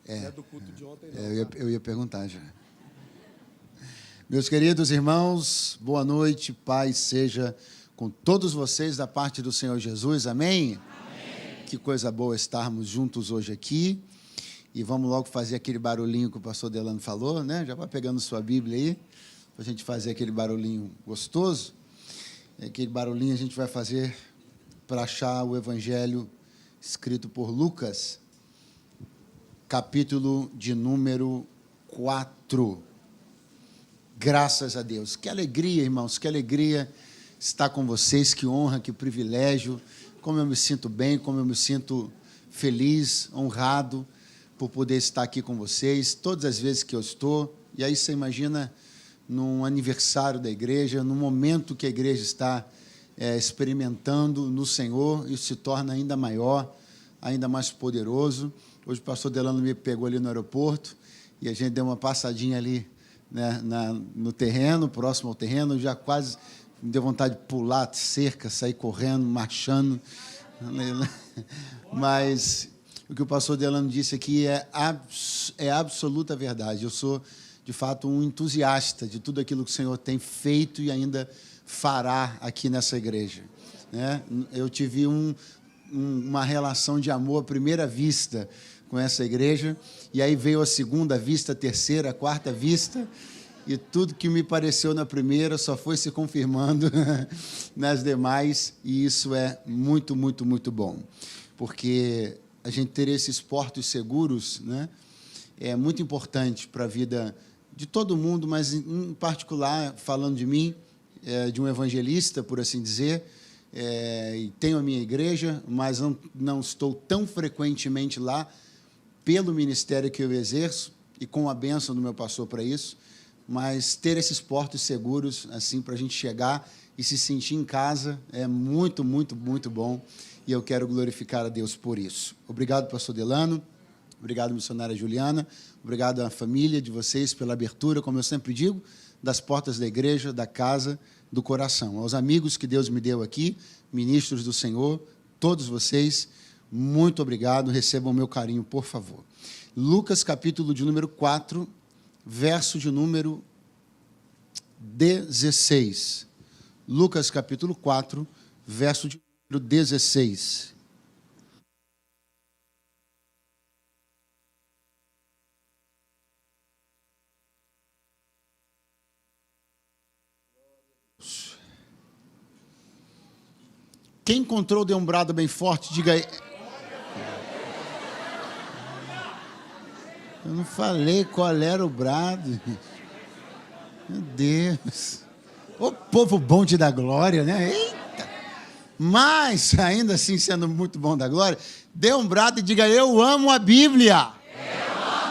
É do culto de ontem, não. Eu ia perguntar já. Meus queridos irmãos, boa noite, paz seja com todos vocês da parte do Senhor Jesus, amém? Amém. Que coisa boa estarmos juntos hoje aqui. E vamos logo fazer aquele barulhinho que o pastor Delano falou, né? Já vai pegando sua Bíblia aí, para a gente fazer aquele barulhinho gostoso. E aquele barulhinho a gente vai fazer para achar o Evangelho escrito por Lucas, capítulo de número 4. Graças a Deus. Que alegria, irmãos, que alegria estar com vocês, que honra, que privilégio. Como eu me sinto bem, como eu me sinto feliz, honrado por poder estar aqui com vocês, todas as vezes que eu estou. E aí você imagina num aniversário da igreja, no momento que a igreja está experimentando no Senhor, isso se torna ainda maior, ainda mais poderoso. Hoje o pastor Delano me pegou ali no aeroporto e a gente deu uma passadinha ali, né, no terreno, próximo ao terreno, já quase me deu vontade de pular a cerca, sair correndo, marchando. Mas o que o pastor Delano disse aqui é absoluta verdade. Eu sou, de fato, um entusiasta de tudo aquilo que o Senhor tem feito e ainda fará aqui nessa igreja, né? Eu tive uma relação de amor à primeira vista com essa igreja, e aí veio a segunda vista, a terceira, a quarta vista, e tudo que me pareceu na primeira só foi se confirmando nas demais, e isso é muito, muito, muito bom, porque a gente ter esses portos seguros, né, é muito importante para a vida de todo mundo, mas, em particular, falando de mim, de um evangelista, por assim dizer, e tenho a minha igreja, mas não estou tão frequentemente lá, pelo ministério que eu exerço, e com a bênção do meu pastor para isso, mas ter esses portos seguros, assim, para a gente chegar e se sentir em casa, é muito, muito, muito bom, e eu quero glorificar a Deus por isso. Obrigado, pastor Delano, obrigado, missionária Juliana, obrigado à família de vocês pela abertura, como eu sempre digo, das portas da igreja, da casa, do coração. Aos amigos que Deus me deu aqui, ministros do Senhor, todos vocês, muito obrigado, recebam o meu carinho, por favor. Lucas, capítulo de número 4, verso de número 16. Lucas, capítulo 4, verso de número 16. Quem encontrou, dê um brado bem forte, diga aí. Eu não falei qual era o brado. Meu Deus. O povo bom de dar glória, né? Eita. Mas, ainda assim, sendo muito bom da glória, dê um brado e diga, eu amo a Bíblia. Eu amo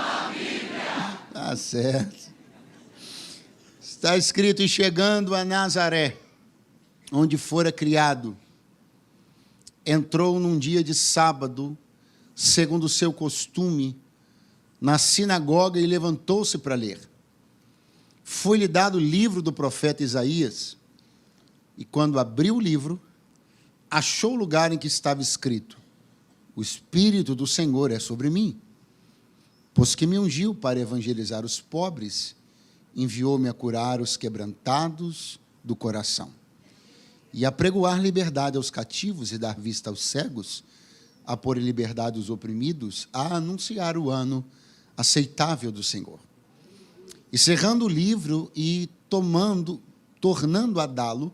a Bíblia. Tá certo. Está escrito, e chegando a Nazaré, onde fora criado, entrou num dia de sábado, segundo o seu costume, na sinagoga e levantou-se para ler. Foi-lhe dado o livro do profeta Isaías, e quando abriu o livro, achou o lugar em que estava escrito, o Espírito do Senhor é sobre mim, pois que me ungiu para evangelizar os pobres, enviou-me a curar os quebrantados do coração, e a pregoar liberdade aos cativos e dar vista aos cegos, a pôr em liberdade os oprimidos, a anunciar o ano aceitável do Senhor. E cerrando o livro e tornando a dá-lo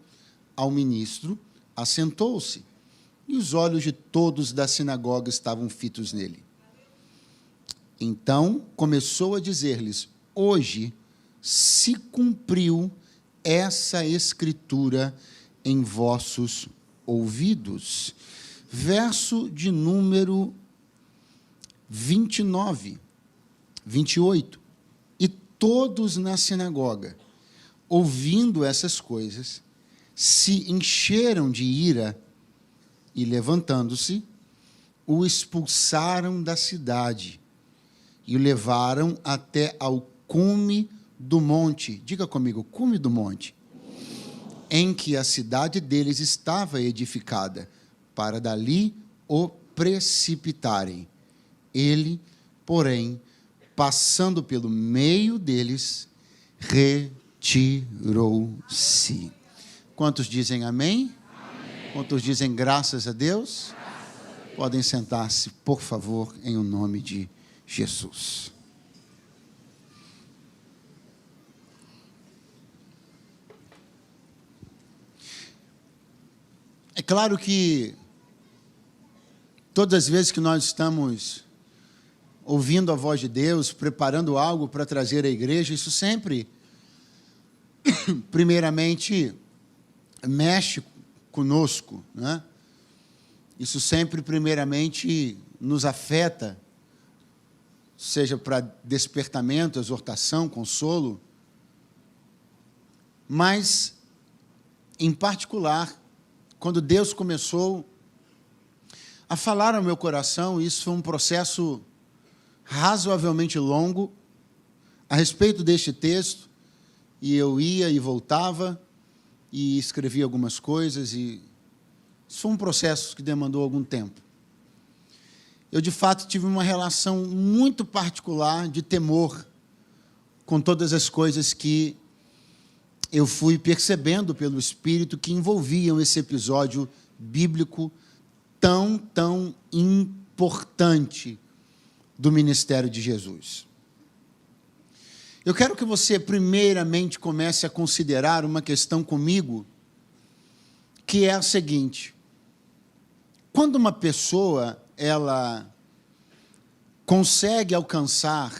ao ministro, assentou-se, e os olhos de todos da sinagoga estavam fitos nele. Então começou a dizer-lhes, hoje se cumpriu essa escritura em vossos ouvidos. Verso de número 28. E todos na sinagoga, ouvindo essas coisas, se encheram de ira e, levantando-se, o expulsaram da cidade e o levaram até ao cume do monte. Diga comigo, cume do monte. Em que a cidade deles estava edificada, para dali o precipitarem. Ele, porém, passando pelo meio deles, retirou-se. Quantos dizem amém? Amém. Quantos dizem graças a Deus? Podem sentar-se, por favor, em o nome de Jesus. É claro que todas as vezes que nós estamos ouvindo a voz de Deus, preparando algo para trazer à igreja, isso sempre, primeiramente, mexe conosco, né? Isso sempre, primeiramente, nos afeta, seja para despertamento, exortação, consolo, mas, em particular, quando Deus começou a falar ao meu coração, isso foi um processo razoavelmente longo a respeito deste texto, e eu ia e voltava e escrevia algumas coisas, e isso foi um processo que demandou algum tempo. Eu, de fato, tive uma relação muito particular de temor com todas as coisas que eu fui percebendo pelo Espírito que envolviam esse episódio bíblico tão importante do ministério de Jesus. Eu quero que você, primeiramente, comece a considerar uma questão comigo, que é a seguinte: quando uma pessoa, ela consegue alcançar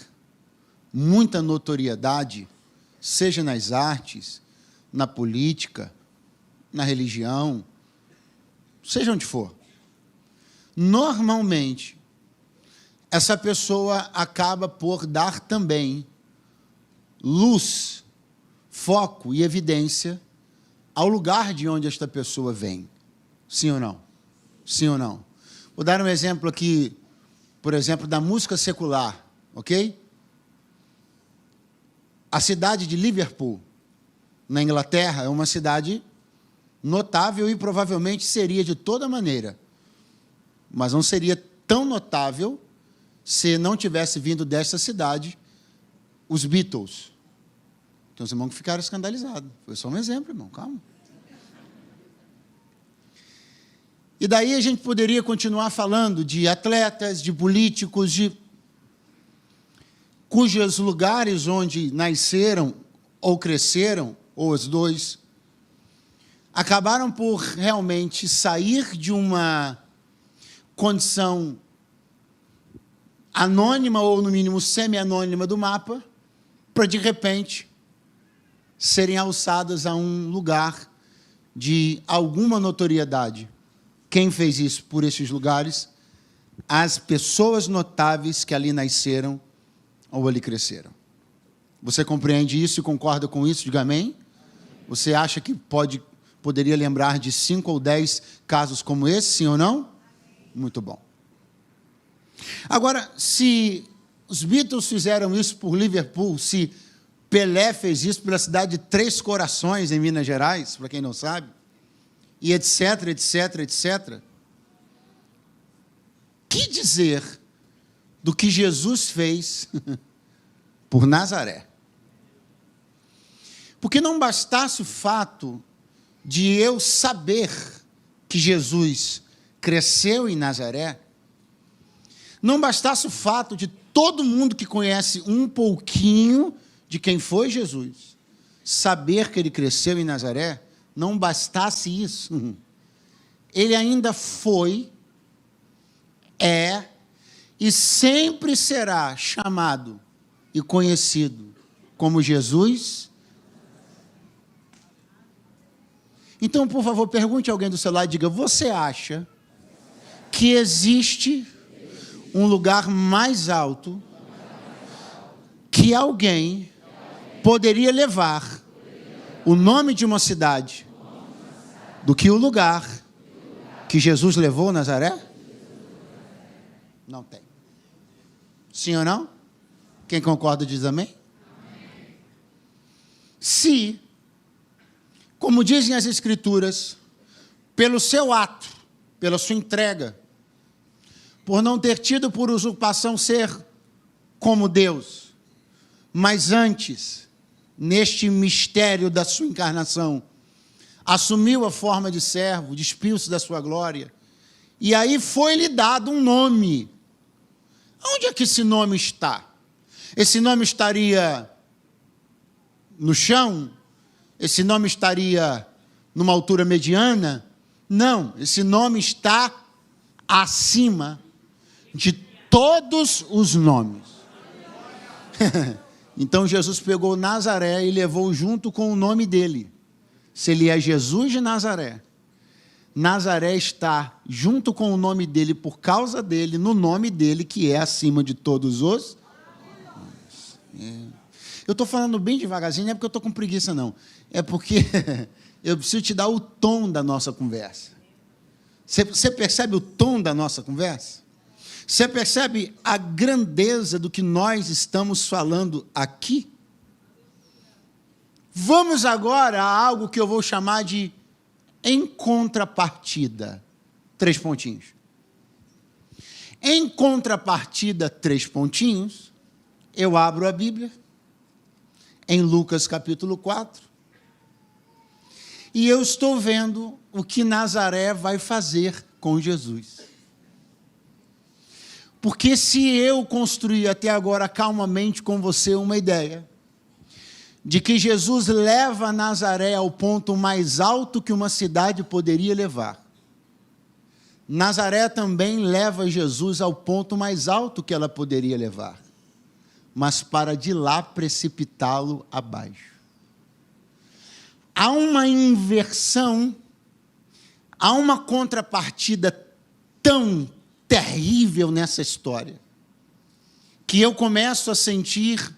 muita notoriedade, seja nas artes, na política, na religião, seja onde for, normalmente, essa pessoa acaba por dar também luz, foco e evidência ao lugar de onde esta pessoa vem. Sim ou não? Sim ou não? Vou dar um exemplo aqui, por exemplo, da música secular, ok? A cidade de Liverpool, na Inglaterra, é uma cidade notável e provavelmente seria de toda maneira, mas não seria tão notável se não tivesse vindo desta cidade os Beatles. Tem uns irmãos que ficaram escandalizados. Foi só um exemplo, irmão, calma. E daí a gente poderia continuar falando de atletas, de políticos, cujos lugares onde nasceram ou cresceram, ou os dois, acabaram por realmente sair de uma condição anônima, ou no mínimo semi-anônima do mapa, para, de repente, serem alçadas a um lugar de alguma notoriedade. Quem fez isso por esses lugares? As pessoas notáveis que ali nasceram ou ali cresceram. Você compreende isso e concorda com isso? Diga amém. Você acha que poderia lembrar de 5 ou 10 casos como esse, sim ou não? Muito bom. Agora, se os Beatles fizeram isso por Liverpool, se Pelé fez isso pela cidade de Três Corações, em Minas Gerais, para quem não sabe, e etc, etc, etc, que dizer do que Jesus fez por Nazaré? Porque não bastasse o fato de eu saber que Jesus cresceu em Nazaré, não bastasse o fato de todo mundo que conhece um pouquinho de quem foi Jesus saber que ele cresceu em Nazaré, não bastasse isso, ele ainda foi, é e sempre será chamado e conhecido como Jesus. Então, por favor, pergunte a alguém do seu lado e diga: você acha que existe um lugar mais alto que alguém poderia levar o nome de uma cidade do que o lugar que Jesus levou, Nazaré? Não tem. Sim ou não? Quem concorda diz amém? Se, como dizem as Escrituras, pelo seu ato, pela sua entrega, por não ter tido por usurpação ser como Deus, mas antes, neste mistério da sua encarnação, assumiu a forma de servo, despiu-se da sua glória, e aí foi-lhe dado um nome. Onde é que esse nome está? Esse nome estaria no chão? Esse nome estaria numa altura mediana? Não, esse nome está acima de todos os nomes. Então Jesus pegou Nazaré e levou junto com o nome dele. Se ele é Jesus de Nazaré, Nazaré está junto com o nome dele, por causa dele, no nome dele, que é acima de todos os nomes. Eu estou falando bem devagarzinho, não é porque eu estou com preguiça, não. É porque eu preciso te dar o tom da nossa conversa. Você percebe o tom da nossa conversa? Você percebe a grandeza do que nós estamos falando aqui? Vamos agora a algo que eu vou chamar de em contrapartida. 3 pontinhos. Em contrapartida, 3 pontinhos, eu abro a Bíblia, em Lucas capítulo 4, e eu estou vendo o que Nazaré vai fazer com Jesus. Porque se eu construir até agora calmamente com você uma ideia de que Jesus leva Nazaré ao ponto mais alto que uma cidade poderia levar, Nazaré também leva Jesus ao ponto mais alto que ela poderia levar, mas para de lá precipitá-lo abaixo. Há uma inversão, há uma contrapartida tão terrível nessa história, que eu começo a sentir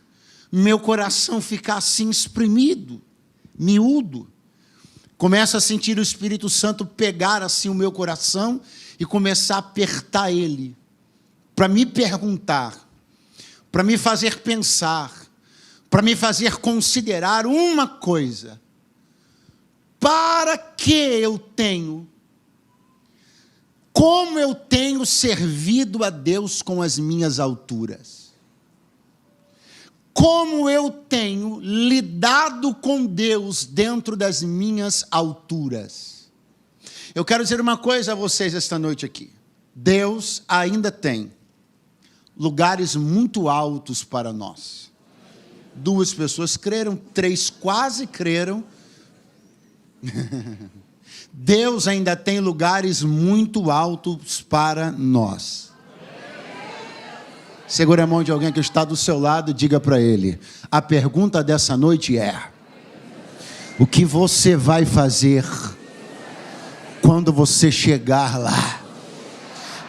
meu coração ficar assim espremido, miúdo. Começo a sentir o Espírito Santo pegar assim o meu coração e começar a apertar ele, para me perguntar, para me fazer pensar, para me fazer considerar uma coisa: para que eu tenho, como eu tenho servido a Deus com as minhas alturas? Como eu tenho lidado com Deus dentro das minhas alturas? Eu quero dizer uma coisa a vocês esta noite aqui. Deus ainda tem lugares muito altos para nós. 2 pessoas creram, 3 quase creram. Deus ainda tem lugares muito altos para nós. Segura a mão de alguém que está do seu lado e diga para ele: a pergunta dessa noite é: o que você vai fazer quando você chegar lá?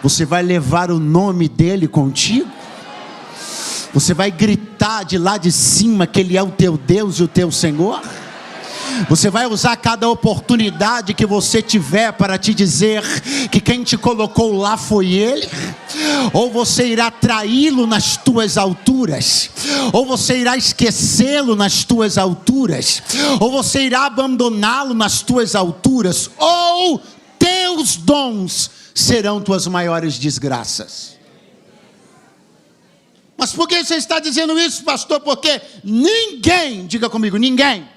Você vai levar o nome dele contigo? Você vai gritar de lá de cima que ele é o teu Deus e o teu Senhor? Você vai usar cada oportunidade que você tiver para te dizer que quem te colocou lá foi Ele? Ou você irá traí-lo nas tuas alturas? Ou você irá esquecê-lo nas tuas alturas? Ou você irá abandoná-lo nas tuas alturas? Ou teus dons serão tuas maiores desgraças? Mas por que você está dizendo isso, pastor? Porque ninguém, diga comigo, ninguém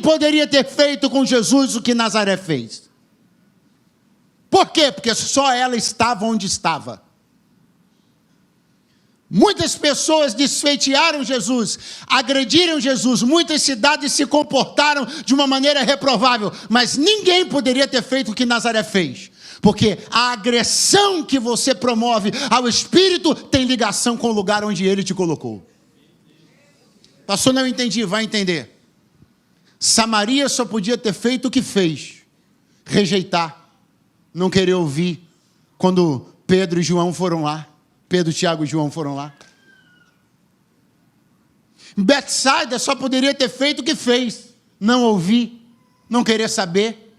poderia ter feito com Jesus o que Nazaré fez. Por quê? Porque só ela estava onde estava. Muitas pessoas desfeitearam Jesus, agrediram Jesus, muitas cidades se comportaram de uma maneira reprovável, mas ninguém poderia ter feito o que Nazaré fez. Porque a agressão que você promove ao Espírito tem ligação com o lugar onde Ele te colocou. Pastor, não entendi, vai entender. Samaria só podia ter feito o que fez: rejeitar, não querer ouvir, quando Pedro e João foram lá. Pedro, Tiago e João foram lá. Betsaida só poderia ter feito o que fez: não ouvir, não querer saber.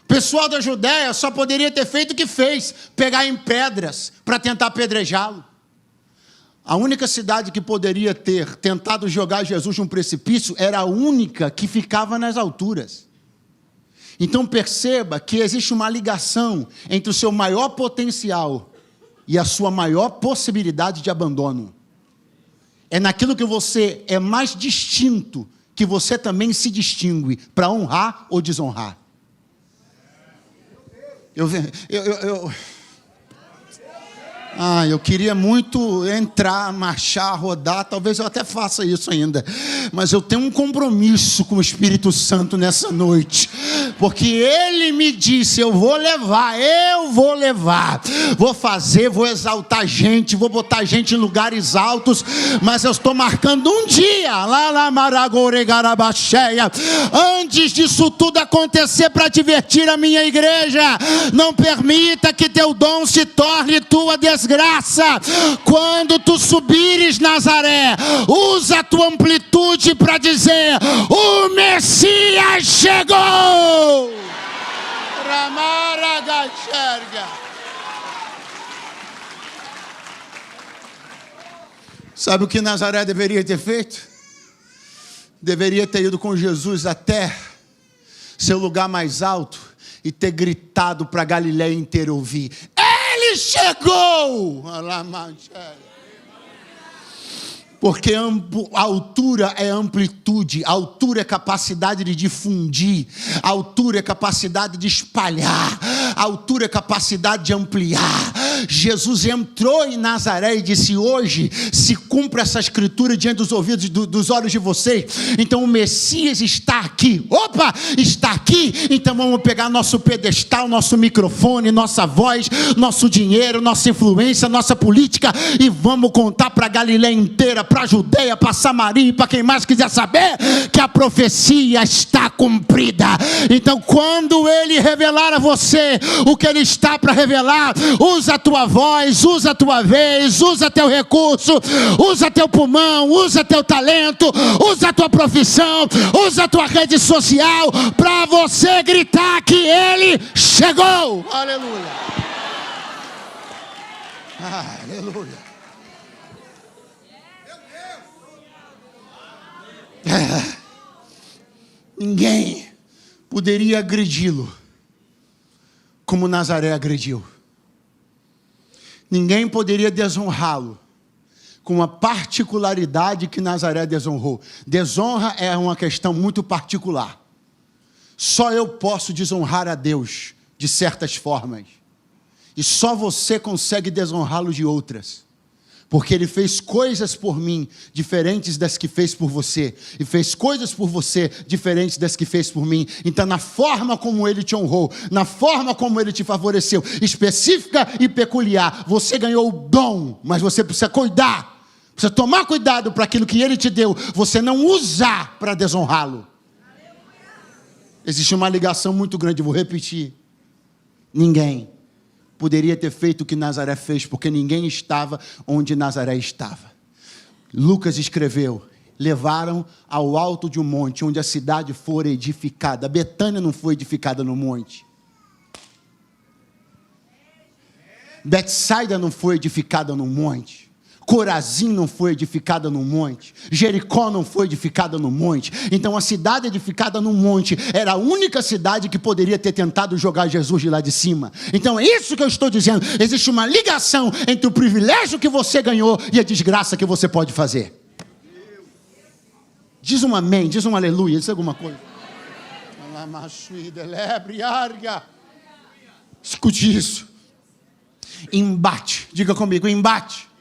O pessoal da Judéia só poderia ter feito o que fez: pegar em pedras para tentar apedrejá-lo. A única cidade que poderia ter tentado jogar Jesus de um precipício era a única que ficava nas alturas. Então perceba que existe uma ligação entre o seu maior potencial e a sua maior possibilidade de abandono. É naquilo que você é mais distinto que você também se distingue para honrar ou desonrar. Eu queria muito entrar, marchar, rodar, talvez eu até faça isso ainda, mas eu tenho um compromisso com o Espírito Santo nessa noite, porque Ele me disse, eu vou levar, vou fazer, vou exaltar gente, vou botar gente em lugares altos, mas eu estou marcando um dia, antes disso tudo acontecer, para divertir a minha igreja. Não permita que teu dom se torne tua desgraça. Quando tu subires, Nazaré, usa a tua amplitude para dizer: o Messias chegou. Sabe o que Nazaré deveria ter feito? Deveria ter ido com Jesus até seu lugar mais alto e ter gritado para a Galileia inteira ouvir: Ele chegou! Porque a altura é amplitude, a altura é capacidade de difundir, a altura é capacidade de espalhar, a altura é capacidade de ampliar. Jesus entrou em Nazaré e disse: hoje se cumpre essa escritura diante dos ouvidos, dos olhos de vocês. Então o Messias está aqui. Opa, está aqui. Então vamos pegar nosso pedestal, nosso microfone, nossa voz, nosso dinheiro, nossa influência, nossa política, e vamos contar para a Galileia inteira, para a Judeia, para Samaria e para quem mais quiser saber, que a profecia está cumprida. Então quando Ele revelar a você o que Ele está para revelar, usa a tua voz, usa a tua vez, usa teu recurso, usa teu pulmão, usa teu talento, usa a tua profissão, usa a tua rede social para você gritar que Ele chegou. Aleluia. Aleluia. Ninguém poderia agredi-lo como Nazaré agrediu. Ninguém poderia desonrá-lo com a particularidade que Nazaré desonrou. Desonra é uma questão muito particular. Só eu posso desonrar a Deus de certas formas, e só você consegue desonrá-lo de outras. Porque Ele fez coisas por mim diferentes das que fez por você, e fez coisas por você diferentes das que fez por mim. Então, na forma como Ele te honrou, na forma como Ele te favoreceu, específica e peculiar, você ganhou o dom, mas você precisa cuidar, precisa tomar cuidado para aquilo que Ele te deu, você não usar para desonrá-lo. Existe uma ligação muito grande, vou repetir. Ninguém poderia ter feito o que Nazaré fez, porque ninguém estava onde Nazaré estava. Lucas escreveu: levaram ao alto de um monte, onde a cidade fora edificada. Betânia não foi edificada no monte. Betsaida não foi edificada no monte. Corazim não foi edificada no monte. Jericó não foi edificada no monte. Então a cidade edificada no monte era a única cidade que poderia ter tentado jogar Jesus de lá de cima. Então é isso que eu estou dizendo. Existe uma ligação entre o privilégio que você ganhou e a desgraça que você pode fazer. Diz um amém, diz um aleluia, diz alguma coisa. Escute isso. Embate, diga comigo, embate.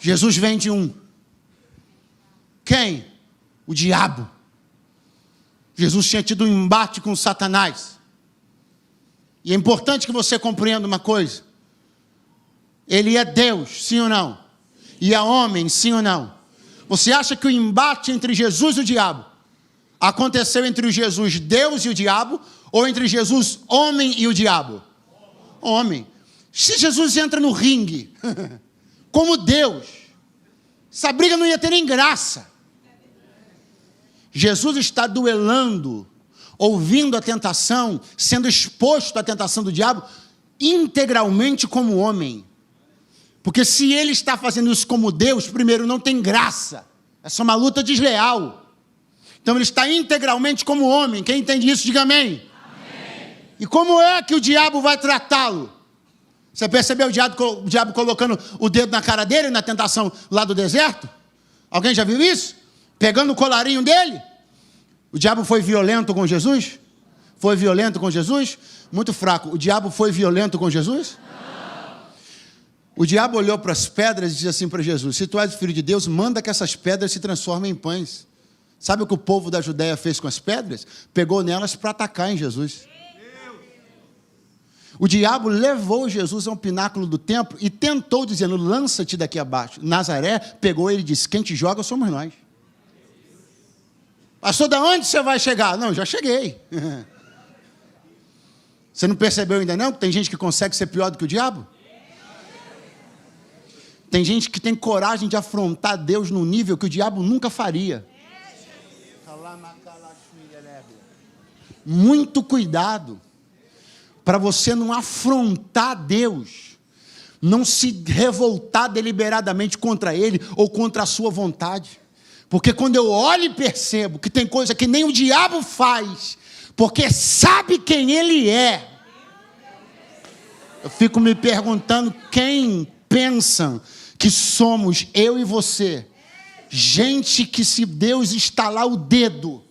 Jesus vende um. Quem? O diabo. Jesus tinha tido um embate com Satanás. E é importante que você compreenda uma coisa. Ele é Deus, sim ou não? E é homem, sim ou não? Você acha que o embate entre Jesus e o diabo aconteceu entre o Jesus Deus e o diabo, ou entre Jesus homem e o diabo? Homem. Se Jesus entra no ringue como Deus, essa briga não ia ter nem graça. Jesus está duelando, ouvindo a tentação, sendo exposto à tentação do diabo, integralmente como homem. Porque se ele está fazendo isso como Deus, primeiro, não tem graça. Essa é uma luta desleal. Então ele está integralmente como homem. Quem entende isso, diga amém. Amém. E como é que o diabo vai tratá-lo? Você percebeu o diabo colocando o dedo na cara dele na tentação lá do deserto? Alguém já viu isso? Pegando o colarinho dele? O diabo foi violento com Jesus? Foi violento com Jesus? Muito fraco. O diabo foi violento com Jesus? Não. O diabo olhou para as pedras e disse assim para Jesus: se tu és o filho de Deus, manda que essas pedras se transformem em pães. Sabe o que o povo da Judéia fez com as pedras? Pegou nelas para atacar em Jesus. O diabo levou Jesus ao pináculo do templo e tentou, dizendo: lança-te daqui abaixo. Nazaré pegou ele e disse: quem te joga somos nós. Pastor, de onde você vai chegar? Não, já cheguei. Você não percebeu ainda não que tem gente que consegue ser pior do que o diabo? Tem gente que tem coragem de afrontar Deus num nível que o diabo nunca faria. Muito cuidado para você não afrontar Deus, não se revoltar deliberadamente contra Ele ou contra a sua vontade. Porque quando eu olho e percebo que tem coisa que nem o diabo faz, porque sabe quem Ele é, eu fico me perguntando quem pensa que somos eu e você. Gente que, se Deus estalar o dedo,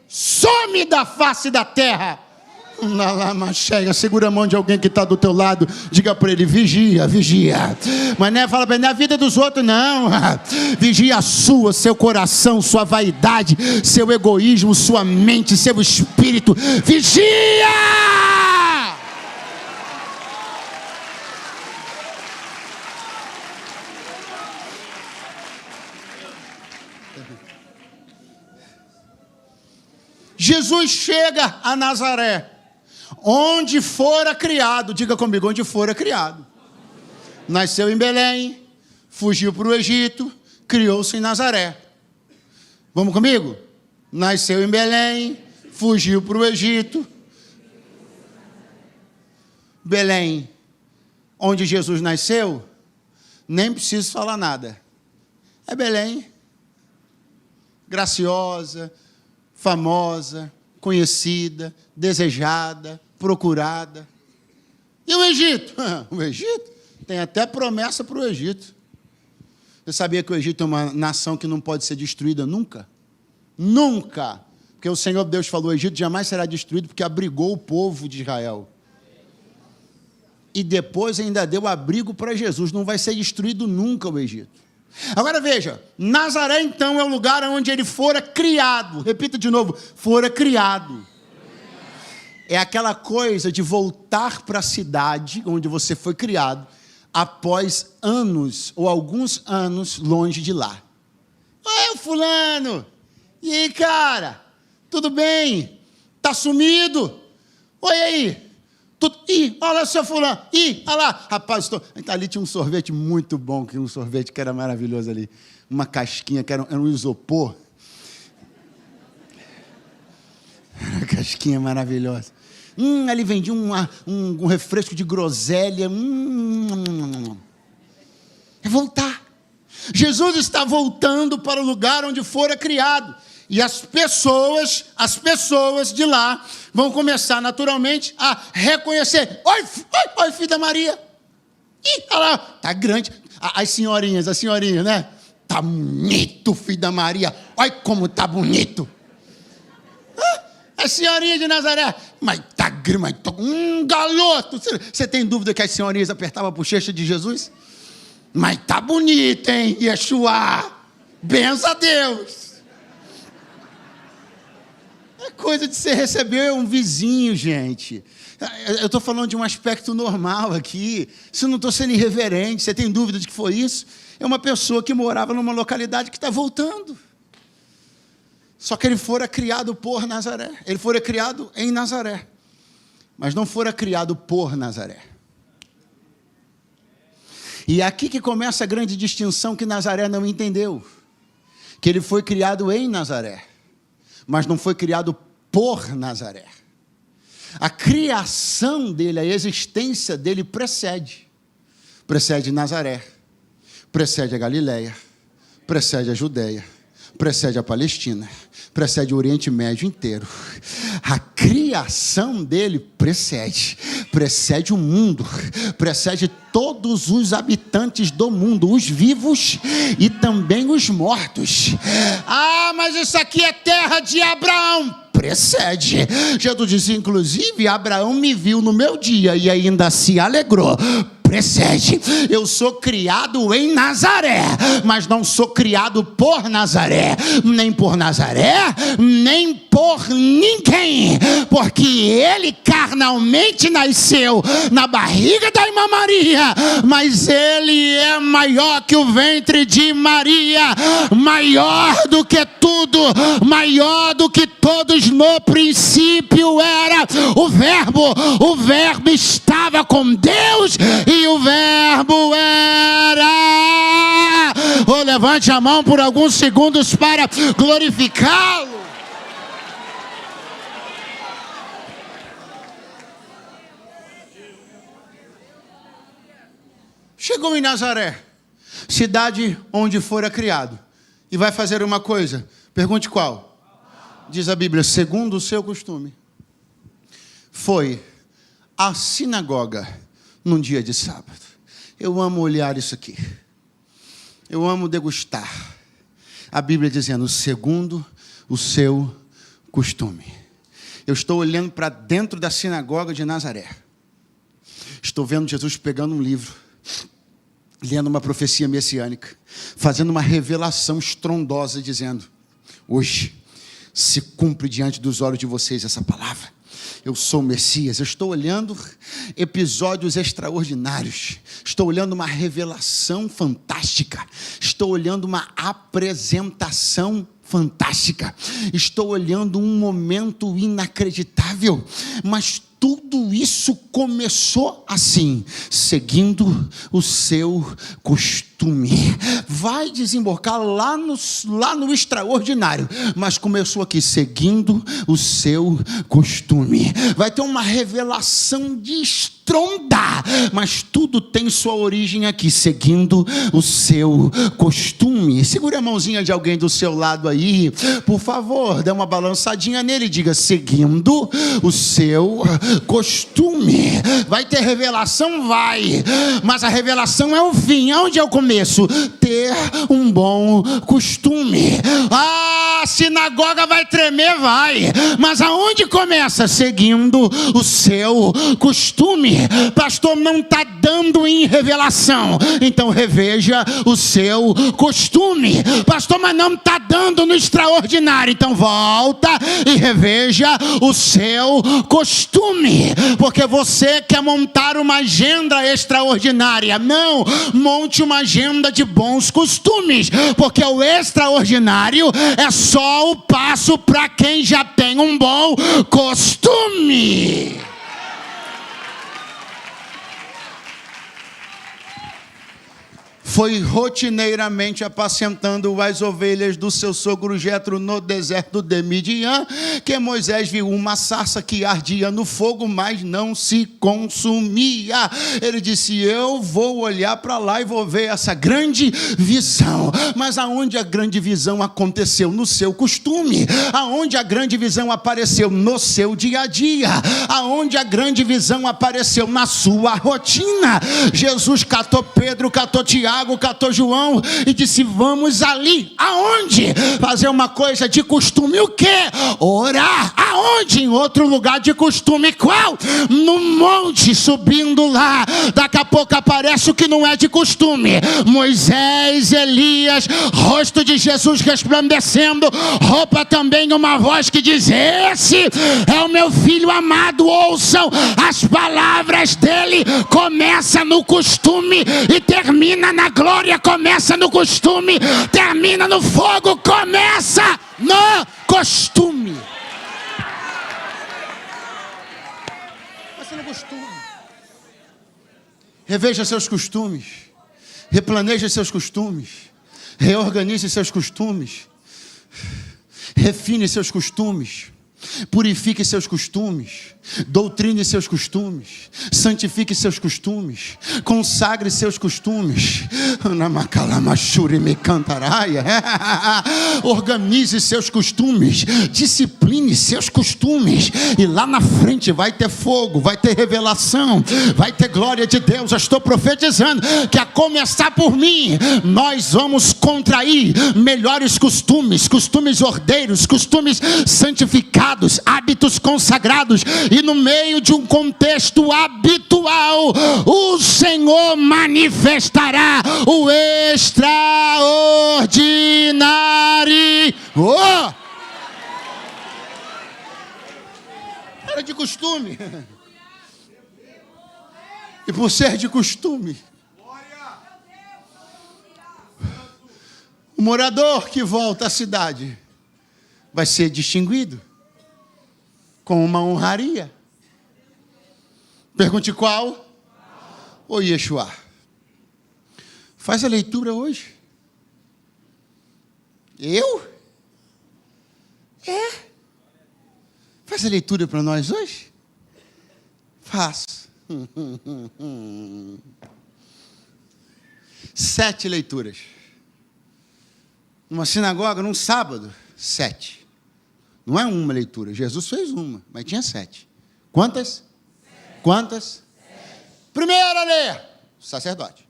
some da face da terra. Na lama cheia, segura a mão de alguém que está do teu lado, diga para ele: vigia, vigia. Mas não é, fala para ele, não é a vida dos outros, não. Vigia a sua, seu coração, sua vaidade, seu egoísmo, sua mente, seu espírito. Vigia! Jesus chega a Nazaré, onde fora criado. Diga comigo: onde fora criado. Nasceu em Belém, fugiu para o Egito, criou-se em Nazaré. Vamos comigo? Nasceu em Belém, fugiu para o Egito. Belém, onde Jesus nasceu, nem preciso falar nada. É Belém, graciosa, famosa, conhecida, desejada, procurada. E o Egito? O Egito tem até promessa para o Egito. Você sabia que o Egito é uma nação que não pode ser destruída nunca? Nunca! Porque o Senhor Deus falou: o Egito jamais será destruído, porque abrigou o povo de Israel. E depois ainda deu abrigo para Jesus. Não vai ser destruído nunca o Egito. Agora veja, Nazaré então é o lugar onde ele fora criado. Repita de novo: fora criado. É aquela coisa de voltar para a cidade onde você foi criado, após anos ou alguns anos longe de lá. Oi, fulano! E aí, cara? Tudo bem? Tá sumido? Oi, aí? Ih, olha lá, seu fulano. Ih, olha lá. Rapaz, ali tinha um sorvete muito bom, um sorvete que era maravilhoso ali. Uma casquinha que era um isopor. Uma casquinha maravilhosa. Ali vendia um refresco de groselha. É voltar. Jesus está voltando para o lugar onde fora criado. E as pessoas de lá vão começar naturalmente a reconhecer. Oi, filho da Maria. Ih, olha lá, tá grande. As senhorinhas, né? Tá bonito, filho da Maria. Olha como tá bonito. As senhorinhas de Nazaré. Mas tá grande, galoto. Você tem dúvida que as senhorinhas apertavam a bochecha de Jesus? Mas tá bonito, hein, Yeshua. Benza a Deus. É coisa de você receber um vizinho, gente. Eu estou falando de um aspecto normal aqui. Se eu não estou sendo irreverente, você tem dúvida de que foi isso? É uma pessoa que morava numa localidade que está voltando. Só que ele fora criado por Nazaré. Ele fora criado em Nazaré. Mas não fora criado por Nazaré. E é aqui que começa a grande distinção que Nazaré não entendeu. Que ele foi criado em Nazaré, mas não foi criado por Nazaré. A criação dele, a existência dele precede Nazaré, precede a Galileia, precede a Judeia, precede a Palestina, precede o Oriente Médio inteiro. A criação dele precede. precede o mundo, precede todos os habitantes do mundo, os vivos e também os mortos. Ah, mas isso aqui é terra de Abraão. Precede. Jesus disse, inclusive, Abraão me viu no meu dia e ainda se alegrou. Precede. Eu sou criado em Nazaré, mas não sou criado por Nazaré, nem por Nazaré, nem por ninguém, porque ele carnalmente nasceu na barriga da irmã Maria, mas ele é maior que o ventre de Maria, maior do que tudo, maior do que todos. No princípio era o Verbo estava com Deus e o Verbo era. Levante a mão por alguns segundos para glorificá-lo. Chegou em Nazaré, cidade onde fora criado, e vai fazer uma coisa. Pergunte qual? Diz a Bíblia, segundo o seu costume, foi à sinagoga num dia de sábado. Eu amo olhar isso aqui. Eu amo degustar. A Bíblia dizendo, segundo o seu costume. Eu estou olhando para dentro da sinagoga de Nazaré. Estou vendo Jesus pegando um livro, lendo uma profecia messiânica, fazendo uma revelação estrondosa, dizendo, hoje se cumpre diante dos olhos de vocês essa palavra. Eu sou o Messias. Eu estou olhando episódios extraordinários. Estou olhando uma revelação fantástica. Estou olhando uma apresentação fantástica. Estou olhando um momento inacreditável. Mas tudo isso começou assim, seguindo o seu costume. Vai desembocar lá no extraordinário, mas começou aqui, seguindo o seu costume. Vai ter uma revelação de estrondar, mas tudo tem sua origem aqui, seguindo o seu costume. Segure a mãozinha de alguém do seu lado aí, por favor, dê uma balançadinha nele e diga, seguindo o seu costume. Vai ter revelação? Vai, mas a revelação é o fim. Onde é o começo? Ter um bom costume. A sinagoga vai tremer? Vai, mas aonde começa? Seguindo o seu costume. Pastor, não está dando em revelação, então reveja o seu costume. Pastor, mas não está dando no extraordinário, então volta e reveja o seu costume. Porque você quer montar uma agenda extraordinária. Não, monte uma agenda de bons costumes, porque o extraordinário é só o passo para quem já tem um bom costume. Foi rotineiramente apacentando as ovelhas do seu sogro Jetro no deserto de Midian, que Moisés viu uma sarça que ardia no fogo, mas não se consumia. Ele disse, eu vou olhar para lá e vou ver essa grande visão. Mas aonde a grande visão aconteceu? No seu costume. Aonde a grande visão apareceu? No seu dia a dia. Aonde a grande visão apareceu? Na sua rotina. Jesus catou Pedro, catou Tiago, catou João e disse, vamos ali. Aonde? Fazer uma coisa de costume. O quê? Orar. Aonde? Em outro lugar de costume. Qual? No monte, subindo lá. Daqui a pouco aparece o que não é de costume. Moisés, Elias, rosto de Jesus resplandecendo, roupa também, uma voz que diz, esse é o meu filho amado, ouçam as palavras dele. Começa no costume e termina na glória. Começa no costume, termina no fogo. Começa no costume. Começa no costume. Reveja seus costumes, replaneje seus costumes, reorganize seus costumes, refine seus costumes. Purifique seus costumes, doutrine seus costumes, santifique seus costumes, consagre seus costumes, organize seus costumes, discipline seus costumes, e lá na frente vai ter fogo, vai ter revelação, vai ter glória de Deus. Eu estou profetizando que, a começar por mim, nós vamos contrair melhores costumes, costumes ordeiros, costumes santificados, hábitos consagrados, e no meio de um contexto habitual, o Senhor manifestará o extraordinário. Era de costume, e por ser de costume, o morador que volta à cidade vai ser distinguido com uma honraria. Pergunte qual? Ô Yeshua, faz a leitura hoje. Eu? Faz a leitura para nós hoje? Faço. 7 leituras. Numa sinagoga, num sábado, 7. Não é uma leitura. Jesus fez uma, mas tinha 7. Quantas? 7. Quantas? 7. Primeiro a ler, sacerdote.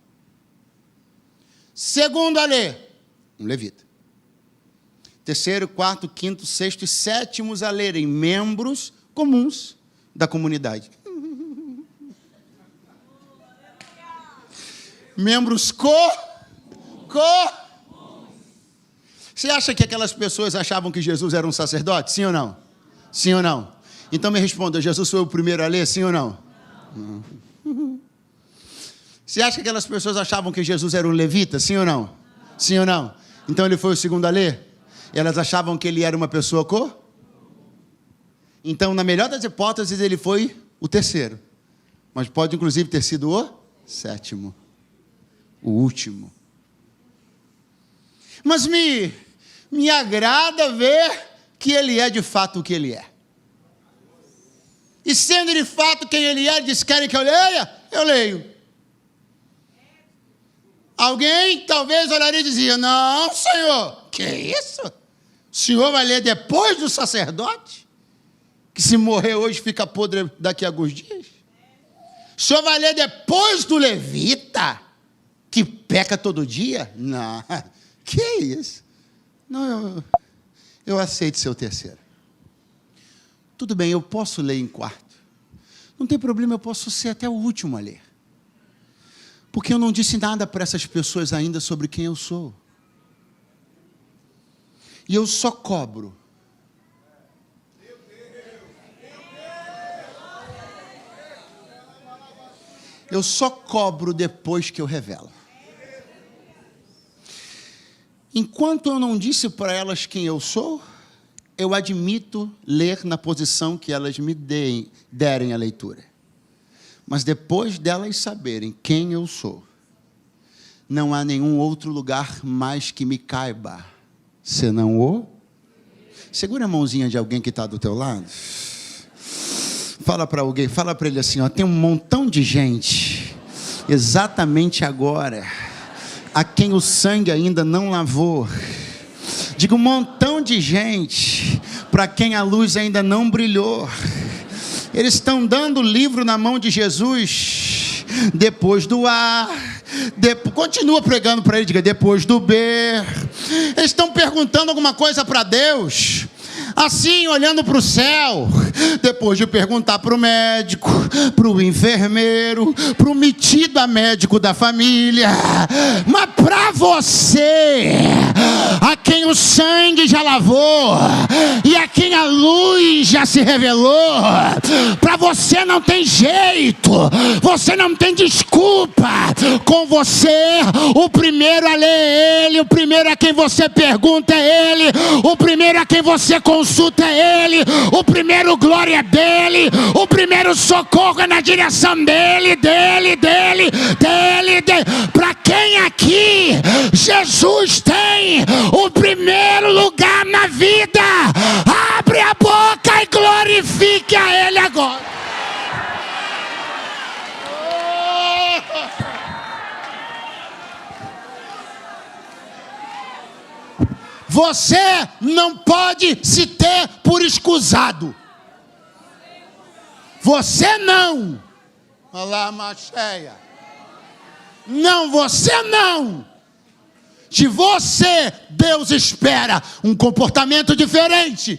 Segundo a ler, um levita. Terceiro, quarto, quinto, sexto e sétimos a lerem, membros comuns da comunidade. Membros Você acha que aquelas pessoas achavam que Jesus era um sacerdote? Sim ou não? Sim ou não? Então me responda, Jesus foi o primeiro a ler, sim ou não? Não. Você acha que aquelas pessoas achavam que Jesus era um levita? Sim ou não? Sim ou não? Então ele foi o segundo a ler? Elas achavam que ele era uma pessoa Então, na melhor das hipóteses, ele foi o terceiro. Mas pode, inclusive, ter sido o 7º. O último. Mas me agrada ver que ele é de fato o que ele é. E sendo de fato quem ele é, ele diz: querem que eu leia? Eu leio. Alguém talvez olharia e dizia: não, Senhor, que isso? O Senhor vai ler depois do sacerdote? Que se morrer hoje fica podre daqui a alguns dias? O Senhor vai ler depois do levita, que peca todo dia? Não, que isso? Não, eu aceito ser o terceiro. Tudo bem, eu posso ler em quarto. Não tem problema, eu posso ser até o último a ler. Porque eu não disse nada para essas pessoas ainda sobre quem eu sou. E eu só cobro. Eu só cobro depois que eu revelo. Enquanto eu não disse para elas quem eu sou, eu admito ler na posição que elas me derem a leitura. Mas depois delas saberem quem eu sou, não há nenhum outro lugar mais que me caiba, senão o... Segura a mãozinha de alguém que está do teu lado. Fala para alguém, fala para ele assim, ó, tem um montão de gente, exatamente agora, a quem o sangue ainda não lavou. Digo, um montão de gente para quem a luz ainda não brilhou. Eles estão dando o livro na mão de Jesus, depois do A, continua pregando para ele, diga, depois do B. Eles estão perguntando alguma coisa para Deus, assim, olhando para o céu, depois de perguntar para o médico, para o enfermeiro, para o metido a médico da família. Mas para você, a quem o sangue já lavou e a quem a luz já se revelou, para você não tem jeito, você não tem desculpa. Com você, o primeiro a ler é ele, o primeiro a quem você pergunta é ele, o primeiro a quem você consulta é ele, o primeiro glória é dele, o primeiro socorro é na direção dele. Para quem aqui Jesus tem o primeiro lugar na vida, abre a boca e Você não pode se ter por escusado. Você não. Olá, macheia. Não, você não. De você, Deus espera um comportamento diferente.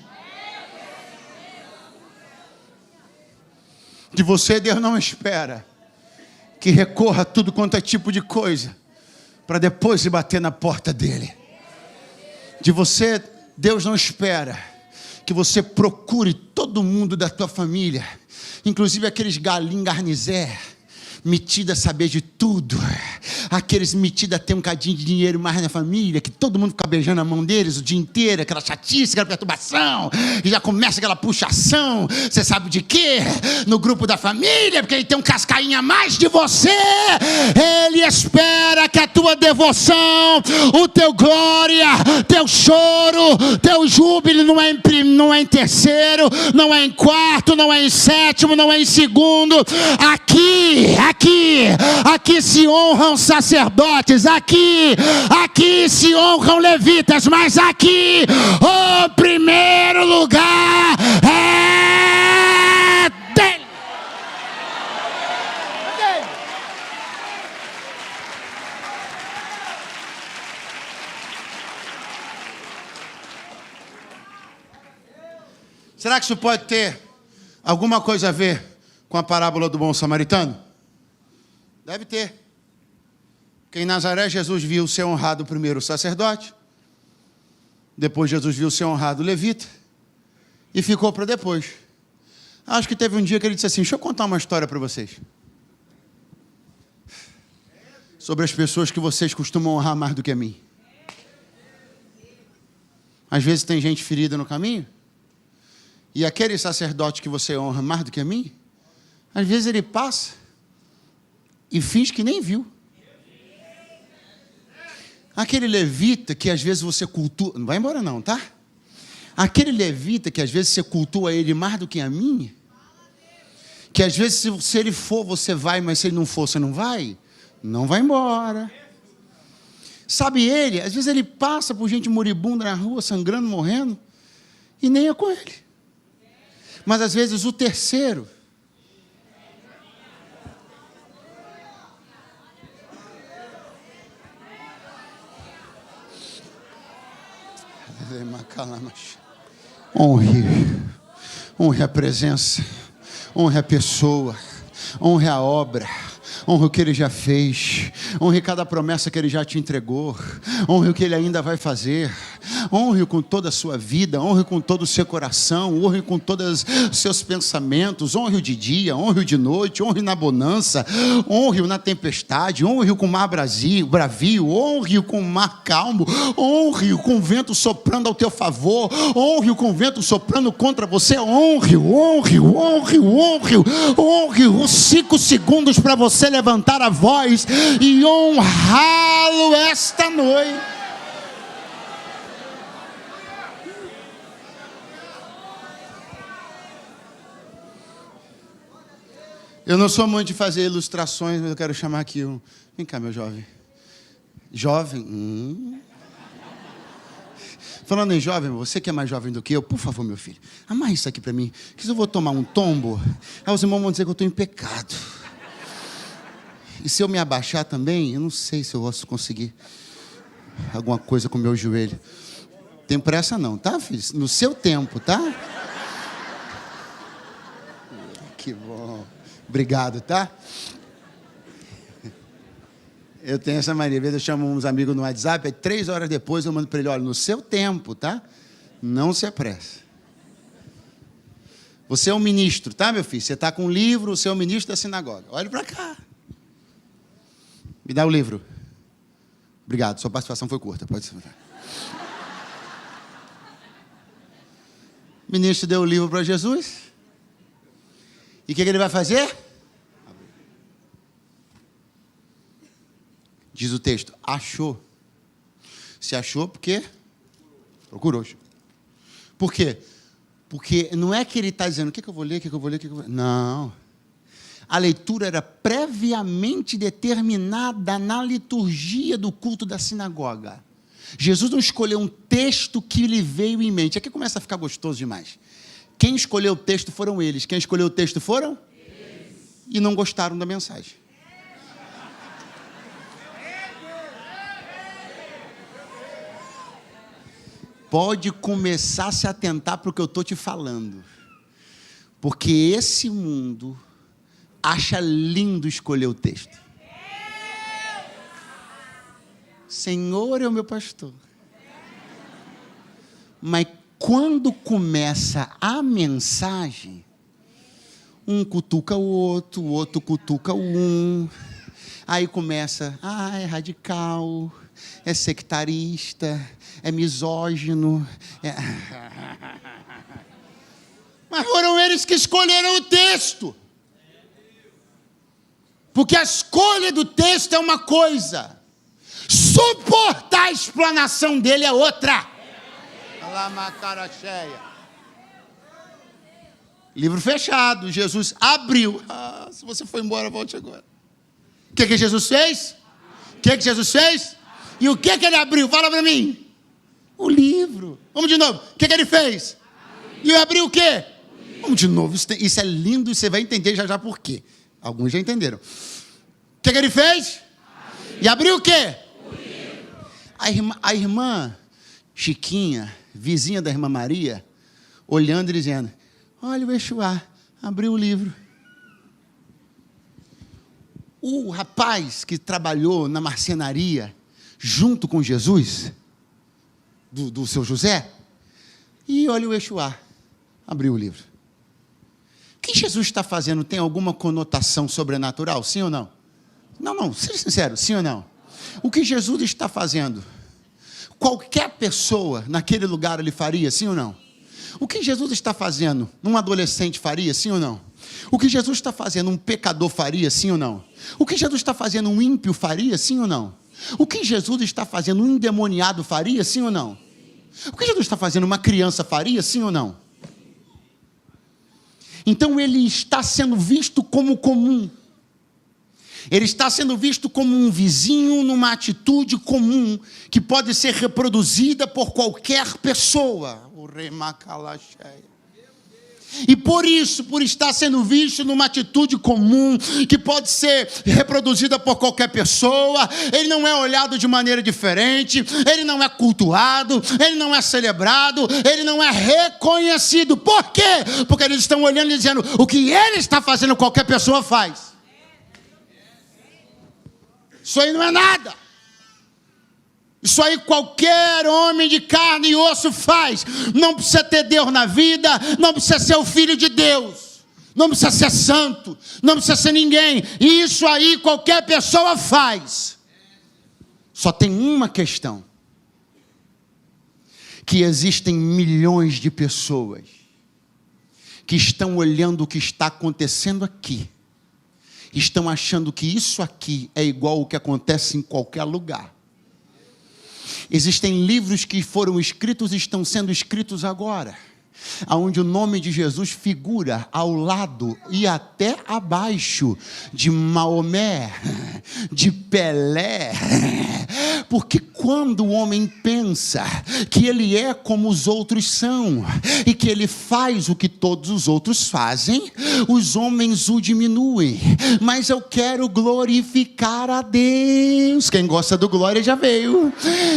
De você, Deus não espera que recorra a tudo quanto é tipo de coisa para depois se bater na porta dele. De você, Deus não espera que você procure todo mundo da tua família, inclusive aqueles galinhos garnizé, metido a saber de tudo, aqueles metidos a ter um cadinho de dinheiro mais na família, que todo mundo fica beijando a mão deles o dia inteiro, aquela chatice, aquela perturbação, e já começa aquela puxação, você sabe de quê? No grupo da família, porque ele tem um cascainho a mais de você. Ele espera que a tua devoção, o teu glória, teu choro, teu júbilo não é em terceiro, não é em quarto, não é em sétimo, não é em segundo. Aqui se honram sacerdotes, aqui se honram levitas, mas aqui o primeiro lugar é dele. Será que isso pode ter alguma coisa a ver com a parábola do bom samaritano? Deve ter. Porque em Nazaré Jesus viu ser honrado primeiro o sacerdote, depois Jesus viu ser honrado o levita, e ficou para depois. Acho que teve um dia que ele disse assim: deixa eu contar uma história para vocês, sobre as pessoas que vocês costumam honrar mais do que a mim. Às vezes tem gente ferida no caminho, e aquele sacerdote que você honra mais do que a mim, às vezes ele passa e finge que nem viu. Aquele levita que às vezes você cultua, não vai embora não, tá? Aquele levita que às vezes você cultua ele mais do que a mim, que às vezes se ele for você vai, mas se ele não for você não vai embora. Sabe ele, às vezes ele passa por gente moribunda na rua, sangrando, morrendo, e nem é com ele. Mas às vezes o terceiro, honre a presença, honre a pessoa, honre a obra, honre o que ele já fez, honre cada promessa que ele já te entregou, honre o que ele ainda vai fazer, honre-o com toda a sua vida, honre com todo o seu coração, honre com todos os seus pensamentos, honre-o de dia, honre-o de noite, honre na bonança, honre-o na tempestade, honre-o com o mar bravio, honre-o com o mar calmo, honre-o com o vento soprando ao teu favor, honre-o com o vento soprando contra você, honre-o, 5 segundos para você levantar a voz e honrá-lo esta noite. Eu não sou muito de fazer ilustrações, mas eu quero chamar aqui um... Vem cá, meu jovem. Jovem? Falando em jovem, você que é mais jovem do que eu, por favor, meu filho, amarre isso aqui para mim, que se eu vou tomar um tombo, aí os irmãos vão dizer que eu estou em pecado. E se eu me abaixar também, eu não sei se eu posso conseguir alguma coisa com o meu joelho. Tem pressa não, tá, filho? No seu tempo, tá? Que bom. Obrigado, tá? Eu tenho essa mania, às vezes eu chamo uns amigos no WhatsApp, aí 3 horas depois eu mando para ele: olha, no seu tempo, tá? Não se apresse. Você é um ministro, tá, meu filho? Você está com um livro, você é o ministro da sinagoga. Olha para cá. Me dá o livro. Obrigado, sua participação foi curta. Pode sentar. O ministro deu o livro para Jesus. E o que ele vai fazer? Diz o texto, achou. Se achou porque procurou. Por quê? Porque não é que ele está dizendo, o que eu vou ler, Não. A leitura era previamente determinada na liturgia do culto da sinagoga. Jesus não escolheu um texto que lhe veio em mente. Aqui começa a ficar gostoso demais. Quem escolheu o texto foram eles. Quem escolheu o texto foram? Eles. E não gostaram da mensagem. Pode começar a se atentar para o que eu estou te falando. Porque esse mundo acha lindo escolher o texto. Senhor é o meu pastor. Mas quando começa a mensagem, um cutuca o outro cutuca o um. Aí começa, é radical, é sectarista, é misógino. Mas foram eles que escolheram o texto. Porque a escolha do texto é uma coisa. Suportar a explanação dele é outra. Livro fechado, Jesus abriu. Se você for embora, volte agora. O que Jesus fez? O que Jesus fez? E o que ele abriu? Fala para mim. O livro. Vamos de novo. O que ele fez? E abriu o quê? Vamos de novo. Isso é lindo e você vai entender já por quê. Alguns já entenderam. O que ele fez? E abriu o quê? A irmã Chiquinha, vizinha da irmã Maria, olhando e dizendo, olha o Yeshua, abriu o livro. O rapaz que trabalhou na marcenaria, junto com Jesus, do seu José, e olha o Yeshua, abriu o livro. O que Jesus está fazendo tem alguma conotação sobrenatural, sim ou não? Não, seja sincero, sim ou não? O que Jesus está fazendo, qualquer pessoa naquele lugar ele faria, sim ou não? O que Jesus está fazendo, um adolescente faria, sim ou não? O que Jesus está fazendo, um pecador faria, sim ou não? O que Jesus está fazendo, um ímpio faria, sim ou não? O que Jesus está fazendo, um endemoniado faria, sim ou não? O que Jesus está fazendo, uma criança faria, sim ou não? Então ele está sendo visto como comum. Ele está sendo visto como um vizinho numa atitude comum que pode ser reproduzida por qualquer pessoa. E por isso, por estar sendo visto numa atitude comum que pode ser reproduzida por qualquer pessoa, ele não é olhado de maneira diferente, ele não é cultuado, ele não é celebrado, ele não é reconhecido. Por quê? Porque eles estão olhando e dizendo, o que ele está fazendo, qualquer pessoa faz. Isso aí não é nada. Isso aí qualquer homem de carne e osso faz. Não precisa ter Deus na vida, não precisa ser o filho de Deus, não precisa ser santo, não precisa ser ninguém. Isso aí qualquer pessoa faz. Só tem uma questão. Que existem milhões de pessoas que estão olhando o que está acontecendo aqui. Estão achando que isso aqui é igual ao que acontece em qualquer lugar. Existem livros que foram escritos e estão sendo escritos agora, onde o nome de Jesus figura ao lado e até abaixo de Maomé, de Pelé, porque quando o homem pensa que ele é como os outros são, e que ele faz o que todos os outros fazem, os homens o diminuem. Mas eu quero glorificar a Deus. Quem gosta do glória já veio.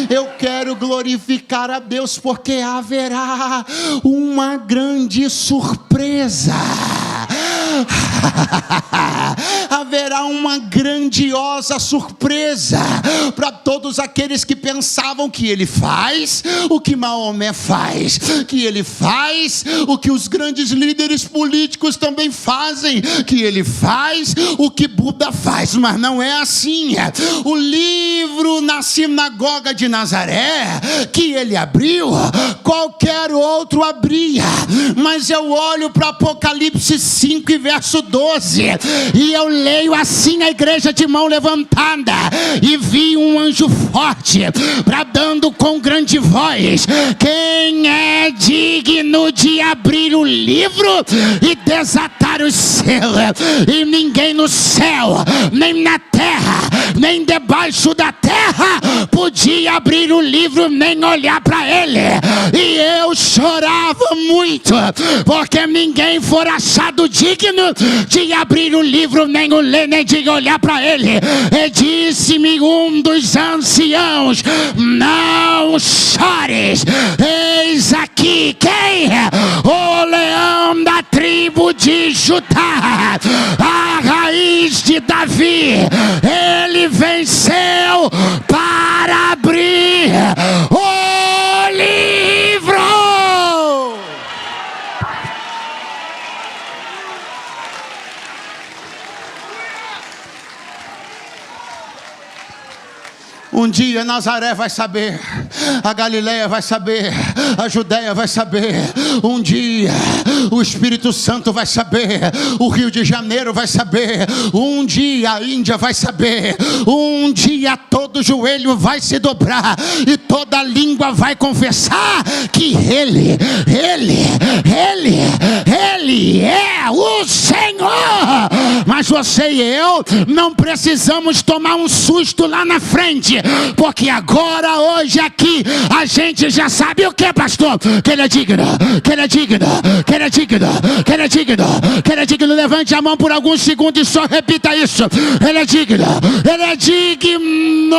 Eu quero glorificar a Deus, porque haverá uma grande surpresa. Haverá uma grandiosa surpresa para todos aqueles que pensavam que ele faz o que Maomé faz, que ele faz o que os grandes líderes políticos também fazem, que ele faz o que Buda faz. Mas não é assim. O livro na sinagoga de Nazaré que ele abriu, qualquer outro abria. Mas eu olho para Apocalipse 5 e verso 12, tarde, e eu leio assim a igreja de mão levantada, e vi um anjo forte, bradando com grande voz: quem é digno de abrir o livro e desatar os selos? E ninguém no céu, nem na terra, nem debaixo da terra podia abrir o livro, nem olhar para ele. E eu chorava muito, porque ninguém for achado digno de abrir o livro, nem o ler, nem de olhar para ele. E disse-me um dos anciãos: não chores, eis aqui quem? O leão da tribo de Judá, a raiz de Davi. Ele venceu para abrir o livro. Um dia Nazaré vai saber, a Galileia vai saber, a Judéia vai saber. Um dia o Espírito Santo vai saber, o Rio de Janeiro vai saber. Um dia a Índia vai saber. Um dia todo joelho vai se dobrar e toda língua vai confessar que Ele é o Senhor. Mas você e eu não precisamos tomar um susto lá na frente, porque agora, hoje, aqui, a gente já sabe o que, pastor? Que Ele é digno, que Ele é digno, que Ele é digno, que Ele é digno, que Ele é digno. Levante a mão por alguns segundos e só repita isso: Ele é digno, Ele é digno.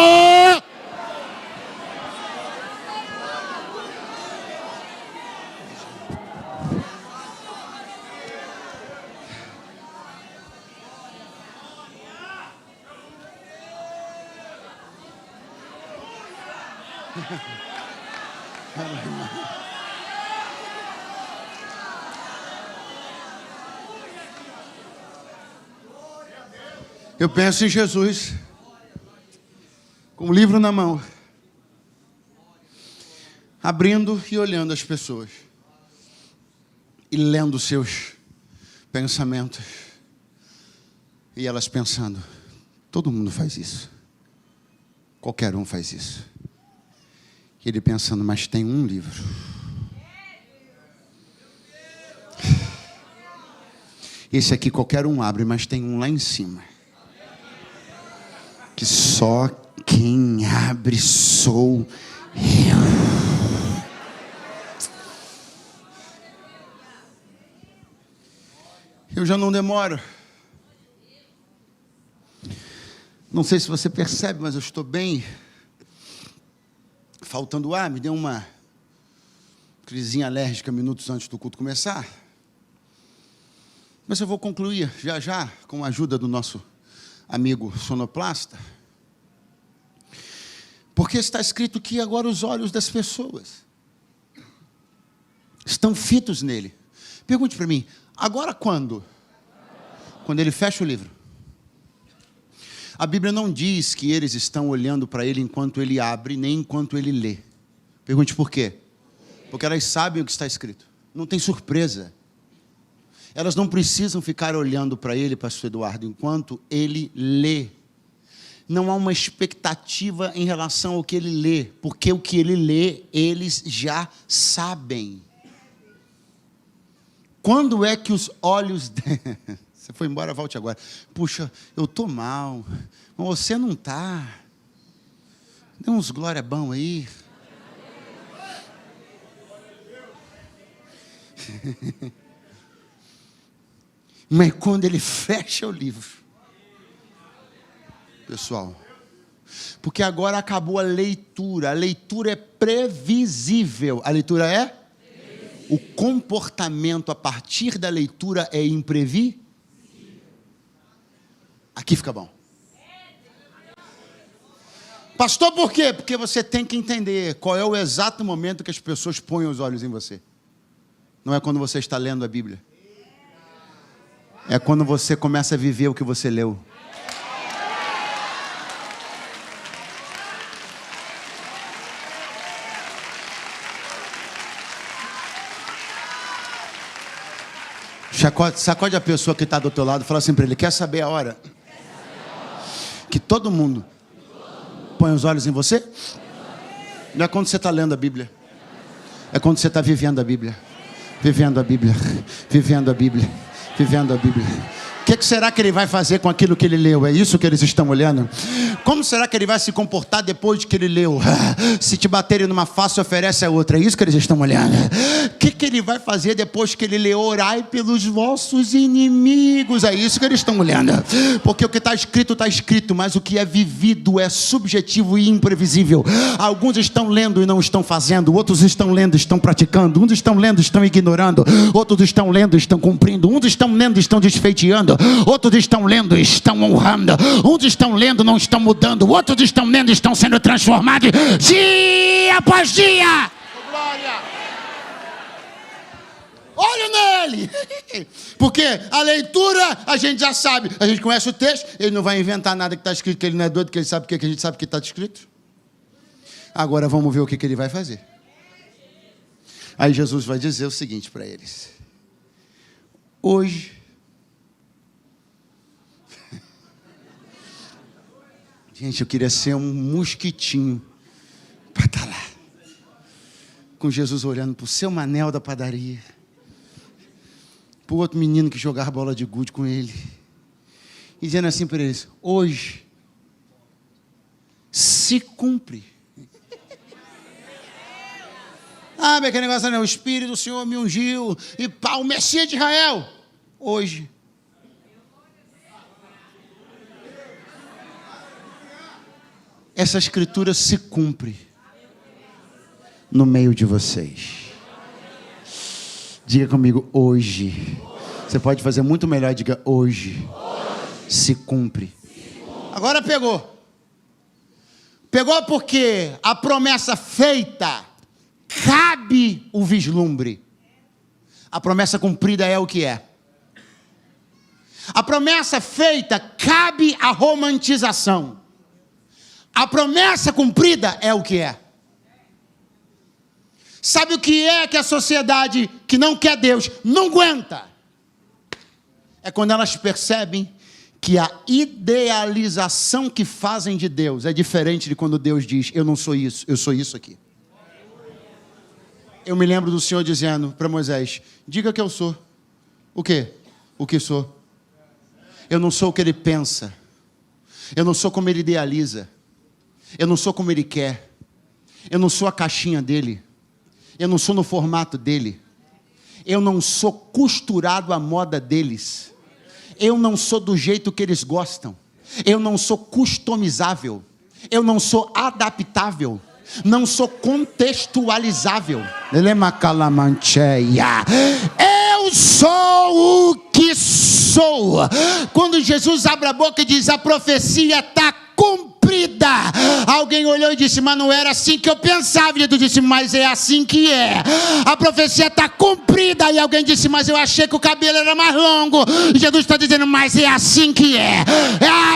Eu penso em Jesus com o livro na mão, abrindo e olhando as pessoas e lendo seus pensamentos, e elas pensando: todo mundo faz isso, qualquer um faz isso. E ele pensando: mas tem um livro. Esse aqui qualquer um abre, mas tem um lá em cima, que só quem abre sou eu. Eu já não demoro. Não sei se você percebe, mas eu estou bem faltando ar. Me deu uma crisinha alérgica minutos antes do culto começar. Mas eu vou concluir já já com a ajuda do nosso amigo sonoplasta. Porque está escrito que agora os olhos das pessoas estão fitos nele. Pergunte para mim: agora quando? Quando ele fecha o livro. A Bíblia não diz que eles estão olhando para ele enquanto ele abre, nem enquanto ele lê. Pergunte por quê? Porque elas sabem o que está escrito. Não tem surpresa. Elas não precisam ficar olhando para ele, pastor Eduardo, enquanto ele lê. Não há uma expectativa em relação ao que ele lê, porque o que ele lê, eles já sabem. Quando é que os olhos... Você foi embora, volte agora. Puxa, eu estou mal. Mas você não está. Dê uns glória bom aí. Mas quando ele fecha o livro, pessoal, porque agora acabou a leitura é previsível. A leitura é? O comportamento a partir da leitura é imprevisível. Aqui fica bom. Pastor, por quê? Porque você tem que entender qual é o exato momento que as pessoas põem os olhos em você. Não é quando você está lendo a Bíblia. É quando você começa a viver o que você leu. Sacode a pessoa que está do teu lado e fala assim para ele: quer saber a hora que todo mundo põe os olhos em você? Não é quando você está lendo a Bíblia, é quando você está vivendo a Bíblia. Vivendo a Bíblia, vivendo a Bíblia, vivendo a Bíblia. O que será que ele vai fazer com aquilo que ele leu? É isso que eles estão olhando? Como será que ele vai se comportar depois de que ele leu? Se te baterem numa face, oferece a outra. É isso que eles estão olhando. O que ele vai fazer depois que ele leu? Orai pelos vossos inimigos. É isso que eles estão olhando. Porque o que está escrito, mas o que é vivido é subjetivo e imprevisível. Alguns estão lendo e não estão fazendo. Outros estão lendo e estão praticando. Uns estão lendo e estão ignorando. Outros estão lendo e estão cumprindo. Uns estão lendo e estão desfeiteando. Outros estão lendo e estão honrando. Uns estão lendo e não estão mudando. Outros estão lendo e estão sendo transformados dia após dia. Glória! Olha nele. Porque a leitura a gente já sabe. A gente conhece o texto. Ele não vai inventar nada que está escrito, que ele não é doido, que ele sabe o que a gente sabe que está escrito. Agora vamos ver o que ele vai fazer. Aí Jesus vai dizer o seguinte para eles: hoje, gente, eu queria ser um mosquitinho para estar lá, com Jesus olhando para o seu Manel da padaria, para o outro menino que jogava bola de gude com ele, e dizendo assim para eles: hoje se cumpre. Ah, mas aquele negócio, o Espírito do Senhor me ungiu, e pá, o Messias de Israel, hoje. Essa escritura se cumpre no meio de vocês. Diga comigo: hoje. Você pode fazer muito melhor, diga: hoje se cumpre. Agora pegou. Pegou porque a promessa feita cabe o vislumbre. A promessa cumprida é o que é. A promessa feita cabe a romantização. A promessa cumprida é o que é. Sabe o que é que a sociedade que não quer Deus não aguenta? É quando elas percebem que a idealização que fazem de Deus é diferente de quando Deus diz: eu não sou isso, eu sou isso aqui. Eu me lembro do Senhor dizendo para Moisés: diga que eu sou. O quê? O que sou. Eu não sou o que ele pensa. Eu não sou como ele idealiza. Eu não sou como ele quer. Eu não sou a caixinha dele. Eu não sou no formato dele. Eu não sou costurado à moda deles. Eu não sou do jeito que eles gostam. Eu não sou customizável. Eu não sou adaptável. Não sou contextualizável. Eu sou o que sou. Quando Jesus abre a boca e diz: a profecia está cumprida, alguém olhou e disse: mas não era assim que eu pensava. E Jesus disse: mas é assim que é. A profecia está cumprida. E alguém disse: mas eu achei que o cabelo era mais longo. E Jesus está dizendo: mas é assim que é.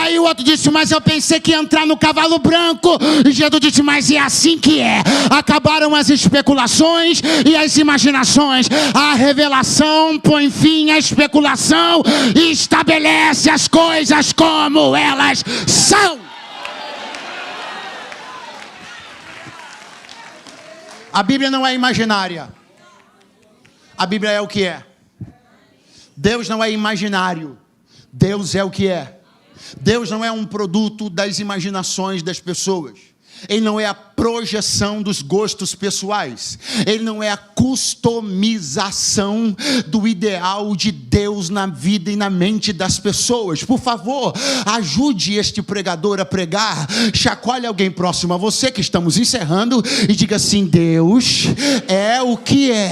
Aí o outro disse: mas eu pensei que ia entrar no cavalo branco. E Jesus disse: mas é assim que é. Acabaram as especulações e as imaginações. A revelação põe fim à especulação e estabelece as coisas como elas são. A Bíblia não é imaginária. A Bíblia é o que é. Deus não é imaginário. Deus é o que é. Deus não é um produto das imaginações das pessoas. Ele não é a projeção dos gostos pessoais. Ele não é a customização do ideal de Deus na vida e na mente das pessoas. Por favor, ajude este pregador a pregar. Chacoalhe alguém próximo a você, que estamos encerrando, e diga assim: Deus é o que é.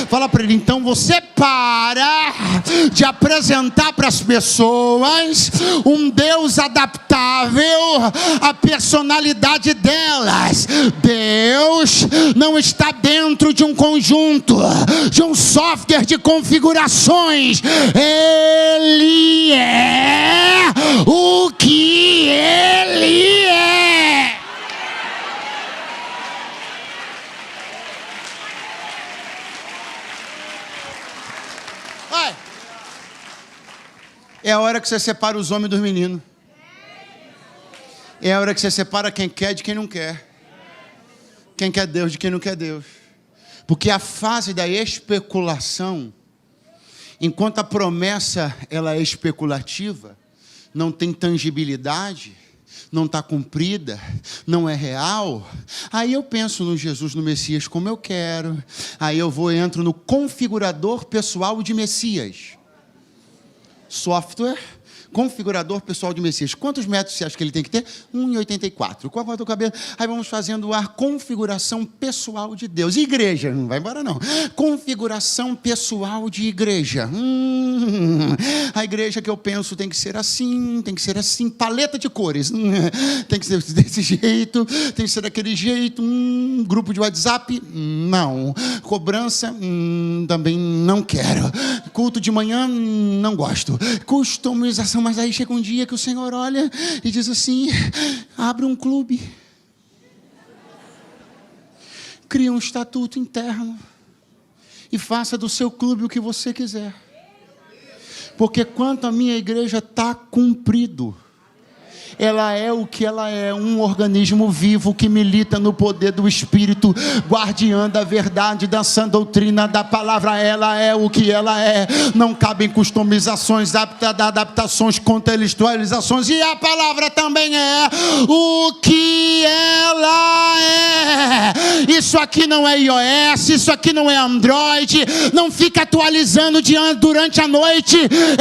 Fala para ele: então você para de apresentar para as pessoas um Deus adaptável à personalidade delas. Deus não está dentro de um conjunto, de um software de configurações. Ele é o que Ele é. Vai. É a hora que você separa os homens dos meninos. É a hora que você separa quem quer de quem não quer. Quem quer Deus de quem não quer Deus. Porque a fase da especulação, enquanto a promessa ela é especulativa, não tem tangibilidade, não está cumprida, não é real, aí eu penso no Jesus, no Messias como eu quero, aí eu entro no configurador pessoal de Messias. Software, configurador pessoal de Messias. Quantos metros você acha que ele tem que ter? 1,84. Qual é o teu cabelo? Aí vamos fazendo a configuração pessoal de Deus. Igreja, não vai embora não. Configuração pessoal de igreja. A igreja que eu penso tem que ser assim, paleta de cores. Tem que ser desse jeito, tem que ser daquele jeito. Grupo de WhatsApp? Não. Cobrança? Também não quero. Culto de manhã? Não gosto. Customização. Mas aí chega um dia que o Senhor olha e diz assim: abre um clube, cria um estatuto interno e faça do seu clube o que você quiser. Porque quanto a minha igreja está cumprido, ela é o que ela é, um organismo vivo que milita no poder do Espírito, guardiã da verdade, da sã doutrina da palavra. Ela é o que ela é, não cabem customizações, adaptações, contextualizações, e a palavra também é o que ela é. Isso aqui não é iOS, isso aqui não é Android, não fica atualizando durante a noite,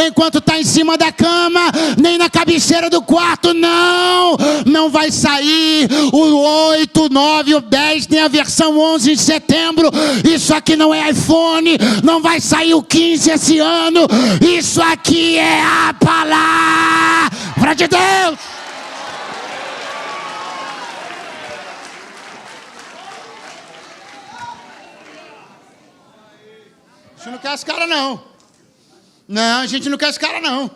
enquanto está em cima da cama, nem na cabeceira do quarto. Não vai sair o 8, 9, o 10, nem a versão 11 de setembro. Isso aqui não é iPhone, não vai sair o 15 esse ano. Isso aqui é a palavra de Deus. A gente não quer esse cara não. Não, a gente não quer esse cara não.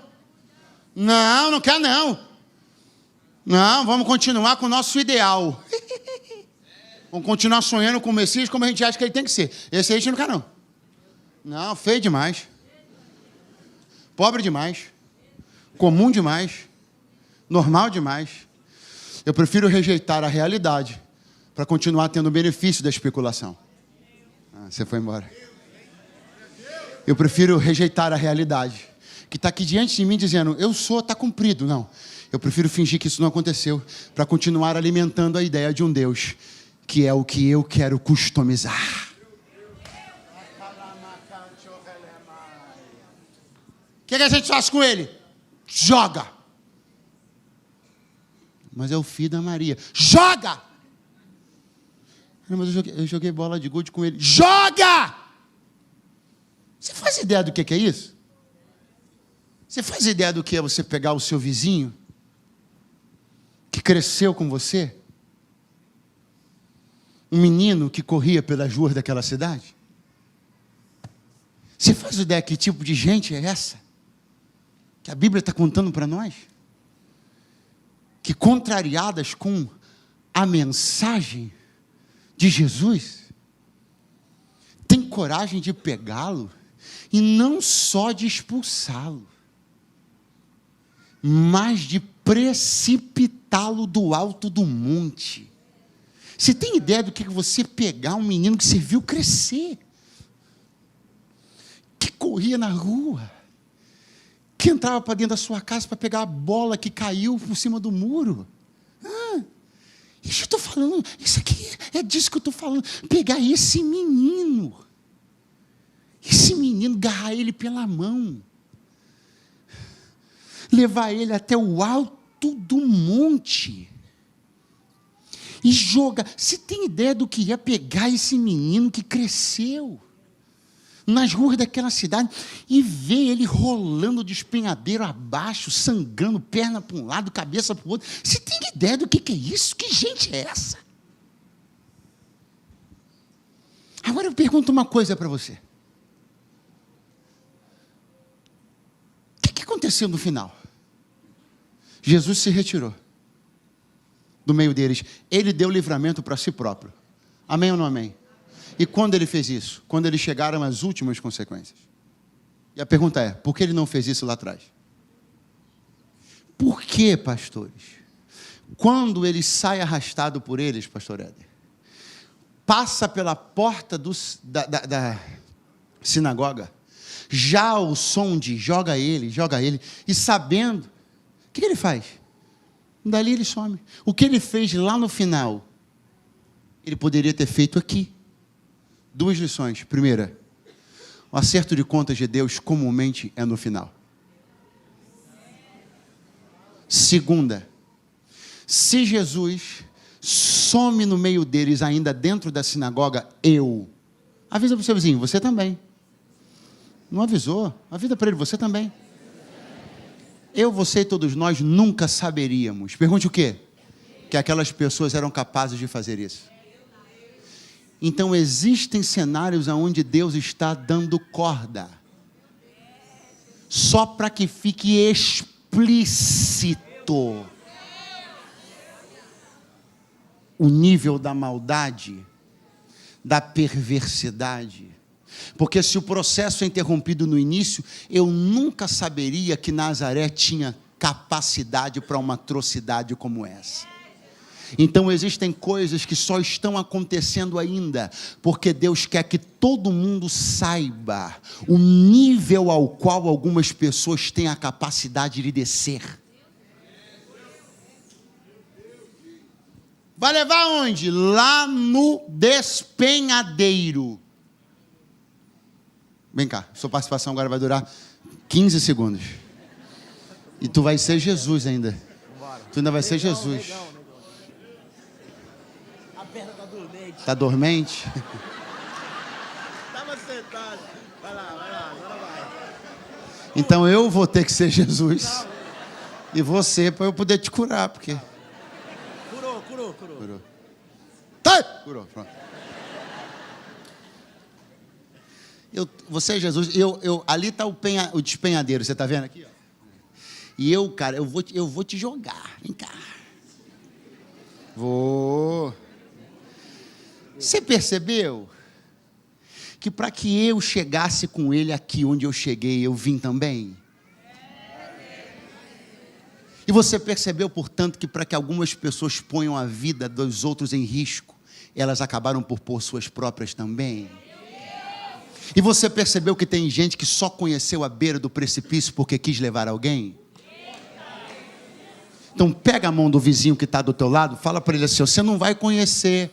Não quer não. Não, vamos continuar com o nosso ideal. Vamos continuar sonhando com o Messias como a gente acha que ele tem que ser. Esse aí a gente não quer não. Não, feio demais. Pobre demais. Comum demais. Normal demais. Eu prefiro rejeitar a realidade para continuar tendo o benefício da especulação. Você foi embora. Eu prefiro rejeitar a realidade que está aqui diante de mim dizendo, eu sou, está cumprido. Não. Eu prefiro fingir que isso não aconteceu para continuar alimentando a ideia de um Deus que é o que eu quero customizar. O que a gente faz com ele? Joga. Mas é o filho da Maria. Joga! Não, mas eu joguei bola de gude com ele. Joga! Você faz ideia do que é isso? Você faz ideia do que é você pegar o seu vizinho que cresceu com você? Um menino que corria pelas ruas daquela cidade? Você faz ideia que tipo de gente é essa? Que a Bíblia está contando para nós? Que contrariadas com a mensagem de Jesus, tem coragem de pegá-lo e não só de expulsá-lo, mas de precipitá-lo do alto do monte. Você tem ideia do que você pegar um menino que você viu crescer, que corria na rua, que entrava para dentro da sua casa para pegar a bola que caiu por cima do muro? Isso eu estou falando, isso aqui é disso que eu estou falando. Pegar esse menino, agarrar ele pela mão, levar ele até o alto do monte e jogar. Você tem ideia do que ia pegar esse menino que cresceu nas ruas daquela cidade e ver ele rolando de despenhadeiro abaixo, sangrando, perna para um lado, cabeça para o outro? Você tem ideia do que é isso? Que gente é essa? Agora eu pergunto uma coisa para você. O que aconteceu no final? Jesus se retirou do meio deles. Ele deu livramento para si próprio. Amém ou não amém? E quando ele fez isso? Quando eles chegaram às últimas consequências. E a pergunta é, por que ele não fez isso lá atrás? Por quê, pastores? Quando ele sai arrastado por eles, pastor Éder, passa pela porta da sinagoga, já o som de joga ele, e sabendo, o que ele faz? Dali ele some. O que ele fez lá no final, ele poderia ter feito aqui. 2 lições. Primeira, o acerto de contas de Deus comumente é no final. Segunda, se Jesus some no meio deles, ainda dentro da sinagoga, avisa para o seu vizinho, você também. Não avisou? Avisa para ele, você também. Você e todos nós nunca saberíamos. Pergunte o quê? Que aquelas pessoas eram capazes de fazer isso. Então existem cenários onde Deus está dando corda, só para que fique explícito o nível da maldade, da perversidade. Porque se o processo é interrompido no início, eu nunca saberia que Nazaré tinha capacidade para uma atrocidade como essa. Então existem coisas que só estão acontecendo ainda, porque Deus quer que todo mundo saiba o nível ao qual algumas pessoas têm a capacidade de descer. Vai levar aonde? Lá no despenhadeiro. Vem cá, sua participação agora vai durar 15 segundos. E tu vai ser Jesus ainda. Tu ainda vai ser Jesus. A perna tá dormente. Tá dormente? Tava sentado. Vai lá, agora vai. Então eu vou ter que ser Jesus. E você, para eu poder te curar, porque... Curou. Tá! Curou, pronto. Você é Jesus, ali está o despenhadeiro, você está vendo aqui? Ó. E cara, eu vou te jogar, vem cá. Vou. Você percebeu? Que para que eu chegasse com ele aqui onde eu cheguei, eu vim também? E você percebeu, portanto, que para que algumas pessoas ponham a vida dos outros em risco, elas acabaram por pôr suas próprias também? E você percebeu que tem gente que só conheceu a beira do precipício porque quis levar alguém? Então pega a mão do vizinho que está do teu lado, fala para ele assim, você não vai conhecer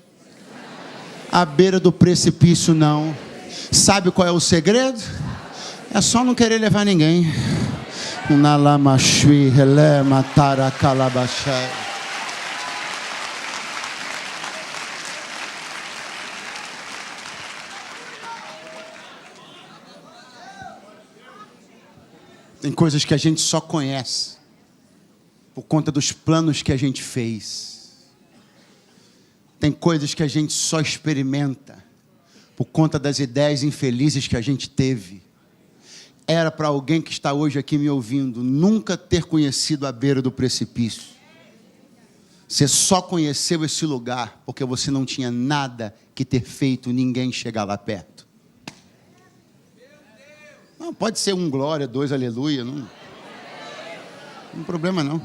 a beira do precipício não. Sabe qual é o segredo? É só não querer levar ninguém. Tem coisas que a gente só conhece por conta dos planos que a gente fez. Tem coisas que a gente só experimenta por conta das ideias infelizes que a gente teve. Era para alguém que está hoje aqui me ouvindo nunca ter conhecido a beira do precipício. Você só conheceu esse lugar porque você não tinha nada que ter feito ninguém chegar lá perto. Não, pode ser 1 glória, 2 aleluia, não tem problema não.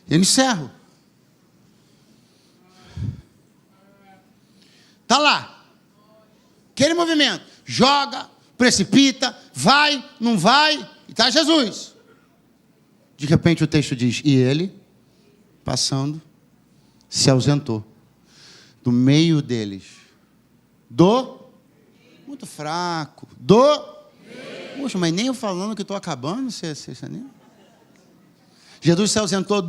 Eu encerro. Tá lá. Aquele movimento. Joga, precipita, vai, não vai, e tá Jesus. De repente o texto diz, e ele, passando, se ausentou do meio deles. Muito fraco. Poxa, mas nem eu falando que estou acabando, você nem... Jesus se ausentou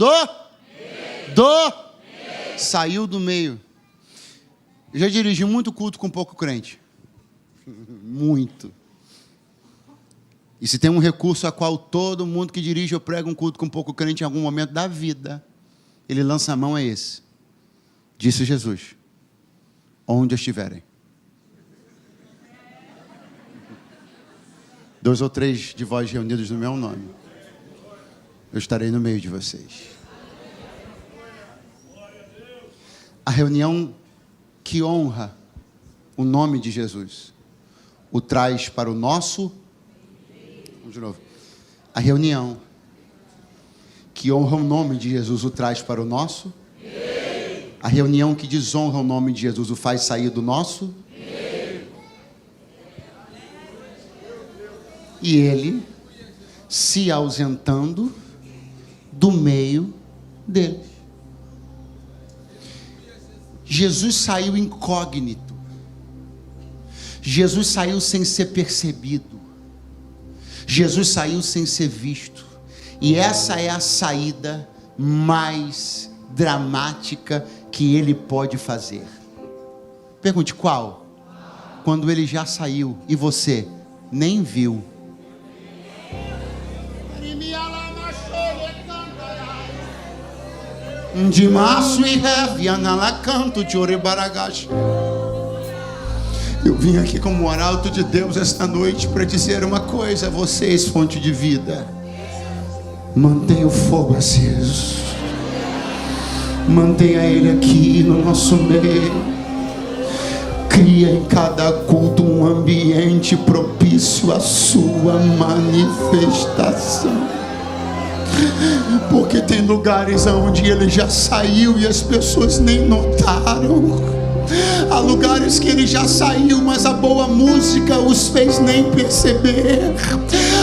saiu do meio. Eu já dirigi muito culto com pouco crente. Muito. E se tem um recurso a qual todo mundo que dirige ou prega um culto com pouco crente em algum momento da vida, ele lança a mão, é esse. Disse Jesus, onde estiverem. 2 ou 3 de vós reunidos no meu nome, eu estarei no meio de vocês. A reunião que honra o nome de Jesus o traz para o nosso... Vamos de novo. A reunião que honra o nome de Jesus o traz para o nosso. A reunião que desonra o nome de Jesus o faz sair do nosso. E ele se ausentando do meio deles. Jesus saiu incógnito. Jesus saiu sem ser percebido. Jesus saiu sem ser visto. E essa é a saída mais dramática que ele pode fazer. Pergunte qual? Quando ele já saiu e você nem viu. De março e canto de Orebaragash. Eu vim aqui como arauto de Deus esta noite para dizer uma coisa a vocês, fonte de vida. Mantenha o fogo aceso. Mantenha ele aqui no nosso meio. Cria em cada culto um ambiente propício à sua manifestação. Porque tem lugares onde ele já saiu e as pessoas nem notaram. Há lugares que ele já saiu, mas a boa música os fez nem perceber.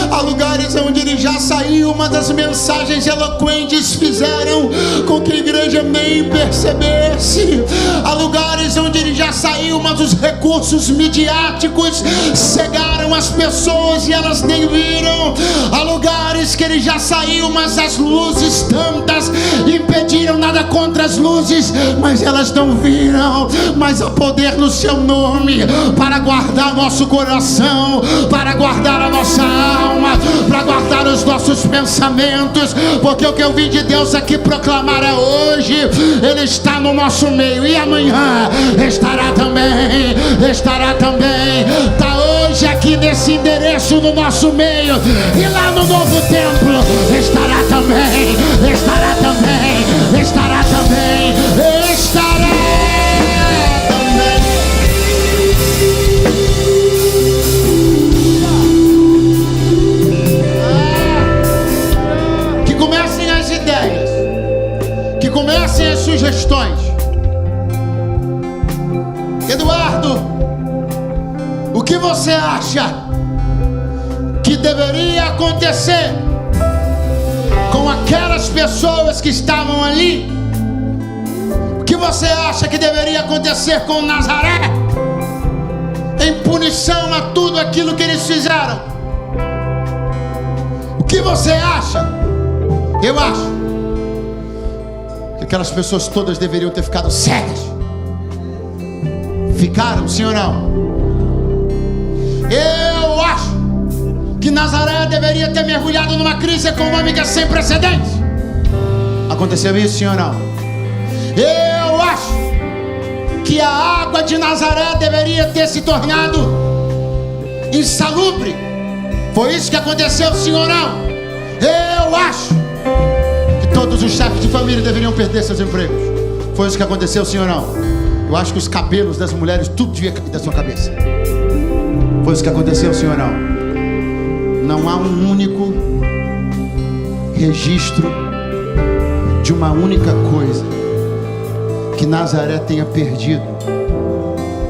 Há lugares onde ele já saiu, mas as mensagens eloquentes fizeram com que a igreja nem percebesse. Há lugares onde ele já saiu, mas os recursos midiáticos cegaram as pessoas e elas nem viram. Há lugares que ele já saiu, mas as luzes tantas impediram, nada contra as luzes, mas elas não viram. Mas há poder no seu nome para guardar nosso coração, para guardar a nossa alma, para guardar os nossos pensamentos. Porque o que eu vim de Deus aqui proclamar é hoje ele está no nosso meio e amanhã estará também. Está hoje aqui nesse endereço no nosso meio, e lá no novo templo estará também. Que comecem as ideias, que comecem as sugestões. Eduardo, o que você acha que deveria acontecer com aquelas pessoas que estavam ali? O que você acha que deveria acontecer com Nazaré, em punição a tudo aquilo que eles fizeram? O que você acha? Eu acho que aquelas pessoas todas deveriam ter ficado cegas. Ficaram, sim ou não? Eu acho que Nazaré deveria ter mergulhado numa crise econômica sem precedentes. Aconteceu isso, sim ou não? Eu acho que a água de Nazaré deveria ter se tornado insalubre. Foi isso que aconteceu, sim ou não? Eu acho que todos os chefes de família deveriam perder seus empregos. Foi isso que aconteceu, sim ou não? Eu acho que os cabelos das mulheres tudo devia cair da sua cabeça. Foi isso que aconteceu, sim ou não? Não há um único registro de uma única coisa que Nazaré tenha perdido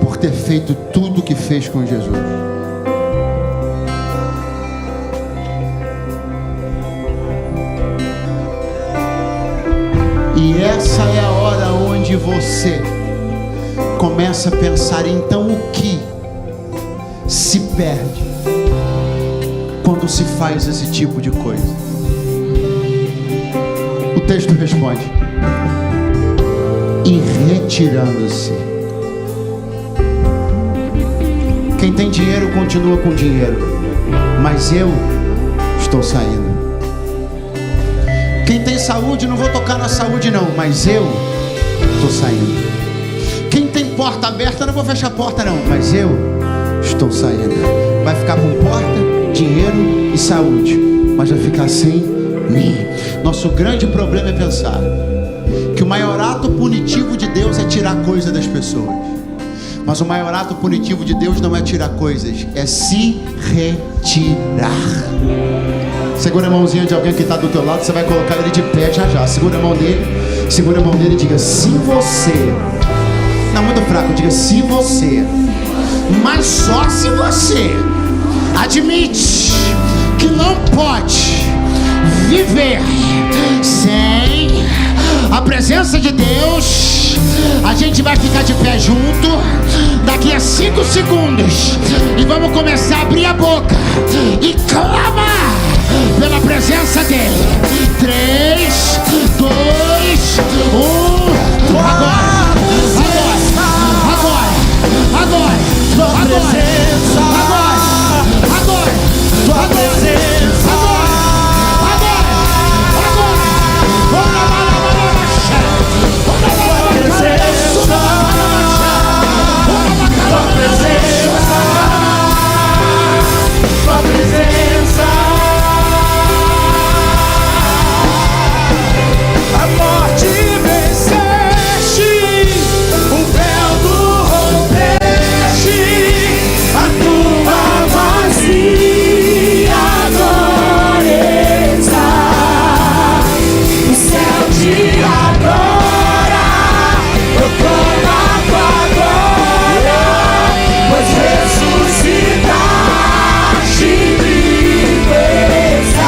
por ter feito tudo o que fez com Jesus. E essa é a hora onde você começa a pensar, então o que se perde quando se faz esse tipo de coisa? O texto responde: e retirando-se. Quem tem dinheiro continua com dinheiro, mas eu estou saindo. Quem tem saúde, não vou tocar na saúde não, mas eu estou saindo. Quem tem porta aberta, não vou fechar a porta não, mas eu estou saindo. Vai ficar com porta, dinheiro e saúde, mas vai ficar sem mim. Nosso grande problema é pensar que o maior ato punitivo de Deus é tirar coisa das pessoas. Mas o maior ato punitivo de Deus não é tirar coisas, é se retirar. Segura a mãozinha de alguém que está do teu lado, você vai colocar ele de pé já já. Segura a mão dele e diga: se você, não, muito fraco, diga: se você, mas só se você admite que não pode viver sem a presença de Deus, a gente vai ficar de pé junto daqui a 5 segundos e vamos começar a abrir a boca e clamar pela presença dele. 3, 2, 1. Agora. Tua presença. Agora. Tua presença. Tua presença. A morte venceste, o véu rompeste, a tua vazia glorieza, o céu te adora, proclama a tua glória, pois ressuscitaste de beleza.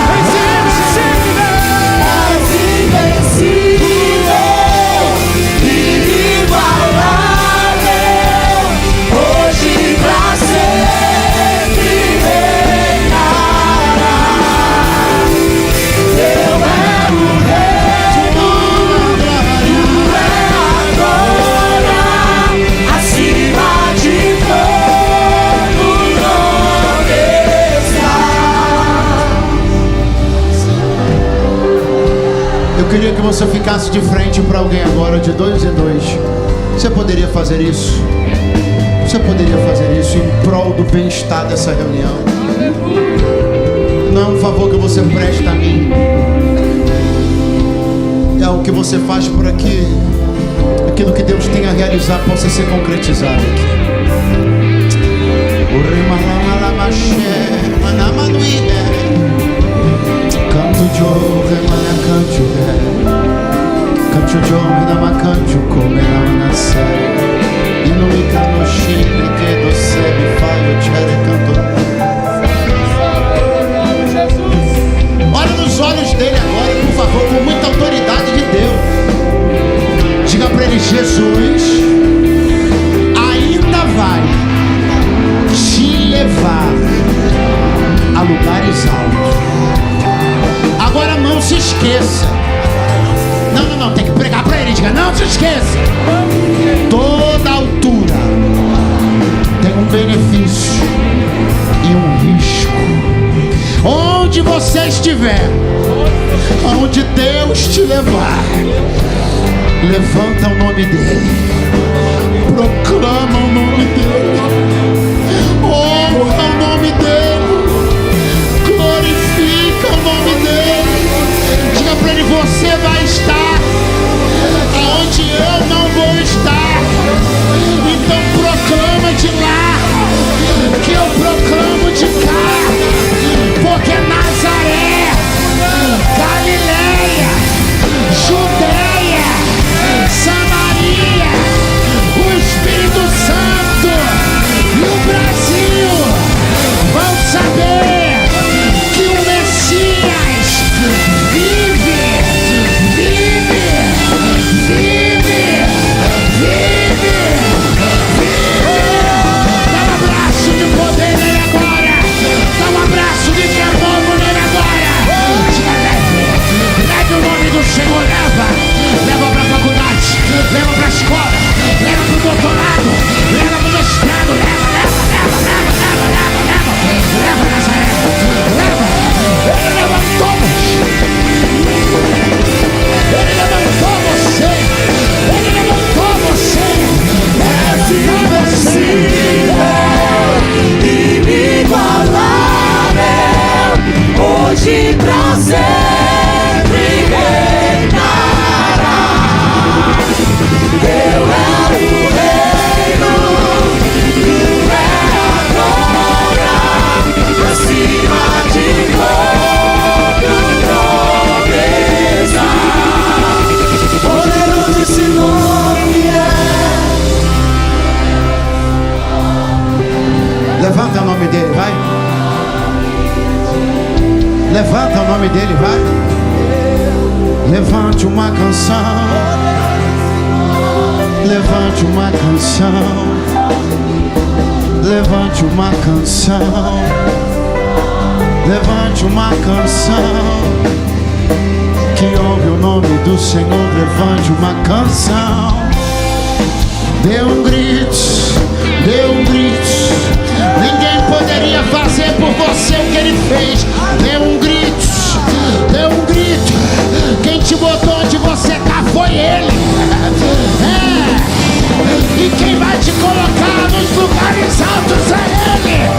Eu queria que você ficasse de frente para alguém agora, de 2 em 2. Você poderia fazer isso? Você poderia fazer isso em prol do bem-estar dessa reunião? Não é um favor que você presta a mim, é o que você faz por aqui. Aquilo que Deus tem a realizar possa ser concretizado aqui. Canto Jove, mana canto Canto Jove, nama canto come na nasce. E não me cano chile que do sebe falho chere canto. Olha nos olhos dele agora, por favor, com muita autoridade de Deus. Diga para ele: Jesus ainda vai te levar a lugares altos. Agora não se esqueça. Não, tem que pregar para ele. Diga: não se esqueça. Toda altura tem um benefício e um risco. Onde você estiver, onde Deus te levar, levanta o nome dele, proclama o nome dele, honra o nome dele, glorifica o nome dele. Diga para ele: você vai estar aonde eu não vou estar. Então proclama de lá que eu proclamo de cá, porque Nazaré, Galileia, Judeia, Samaria, o Espírito Santo e o Brasil vão saber que o Messias vive. Dá um abraço de poder nele agora. Dá um abraço de fervor nele agora. Leve o nome do Senhor, leva para a faculdade, leva para a escola, leva para o doutorado, leva para o mestrado, leva Nazaré, leva. Ele levantou você, ele levantou você, é invencível, inigualável, hoje pra sempre reinará. Eu é o reino nome dele, vai. Levante uma canção. Levante uma canção. Levante uma canção. Levante uma canção. Que ouve o nome do Senhor. Levante uma canção. Dê um grito. Dê um grito. Ninguém poderia fazer por você o que ele fez. Dê um grito. Dê um grito. Quem te botou onde você tá foi ele. E quem vai te colocar nos lugares altos é ele.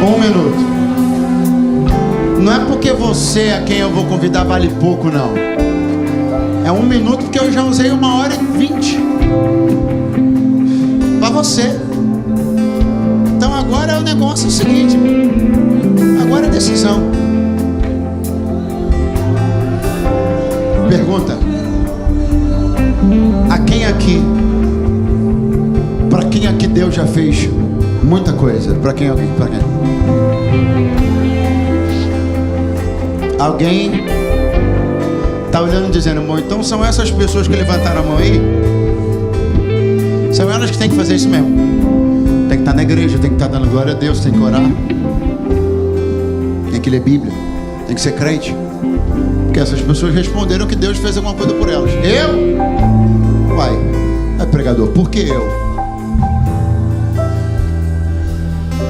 Um minuto. Não é porque você a quem eu vou convidar vale pouco, não. É 1 minuto porque eu já usei 1h20 para você. Então agora o negócio é o seguinte. Agora é decisão. Pergunta: a quem aqui, para quem aqui Deus já fez muita coisa? Para quem? Para quem? Alguém está olhando e dizendo: bom, então são essas pessoas que levantaram a mão aí? São elas que têm que fazer isso mesmo. Tem que estar na igreja, tem que estar dando glória a Deus, tem que orar, tem que ler Bíblia, tem que ser crente. Porque essas pessoas responderam que Deus fez alguma coisa por elas. Eu? Uai, pregador, por que eu?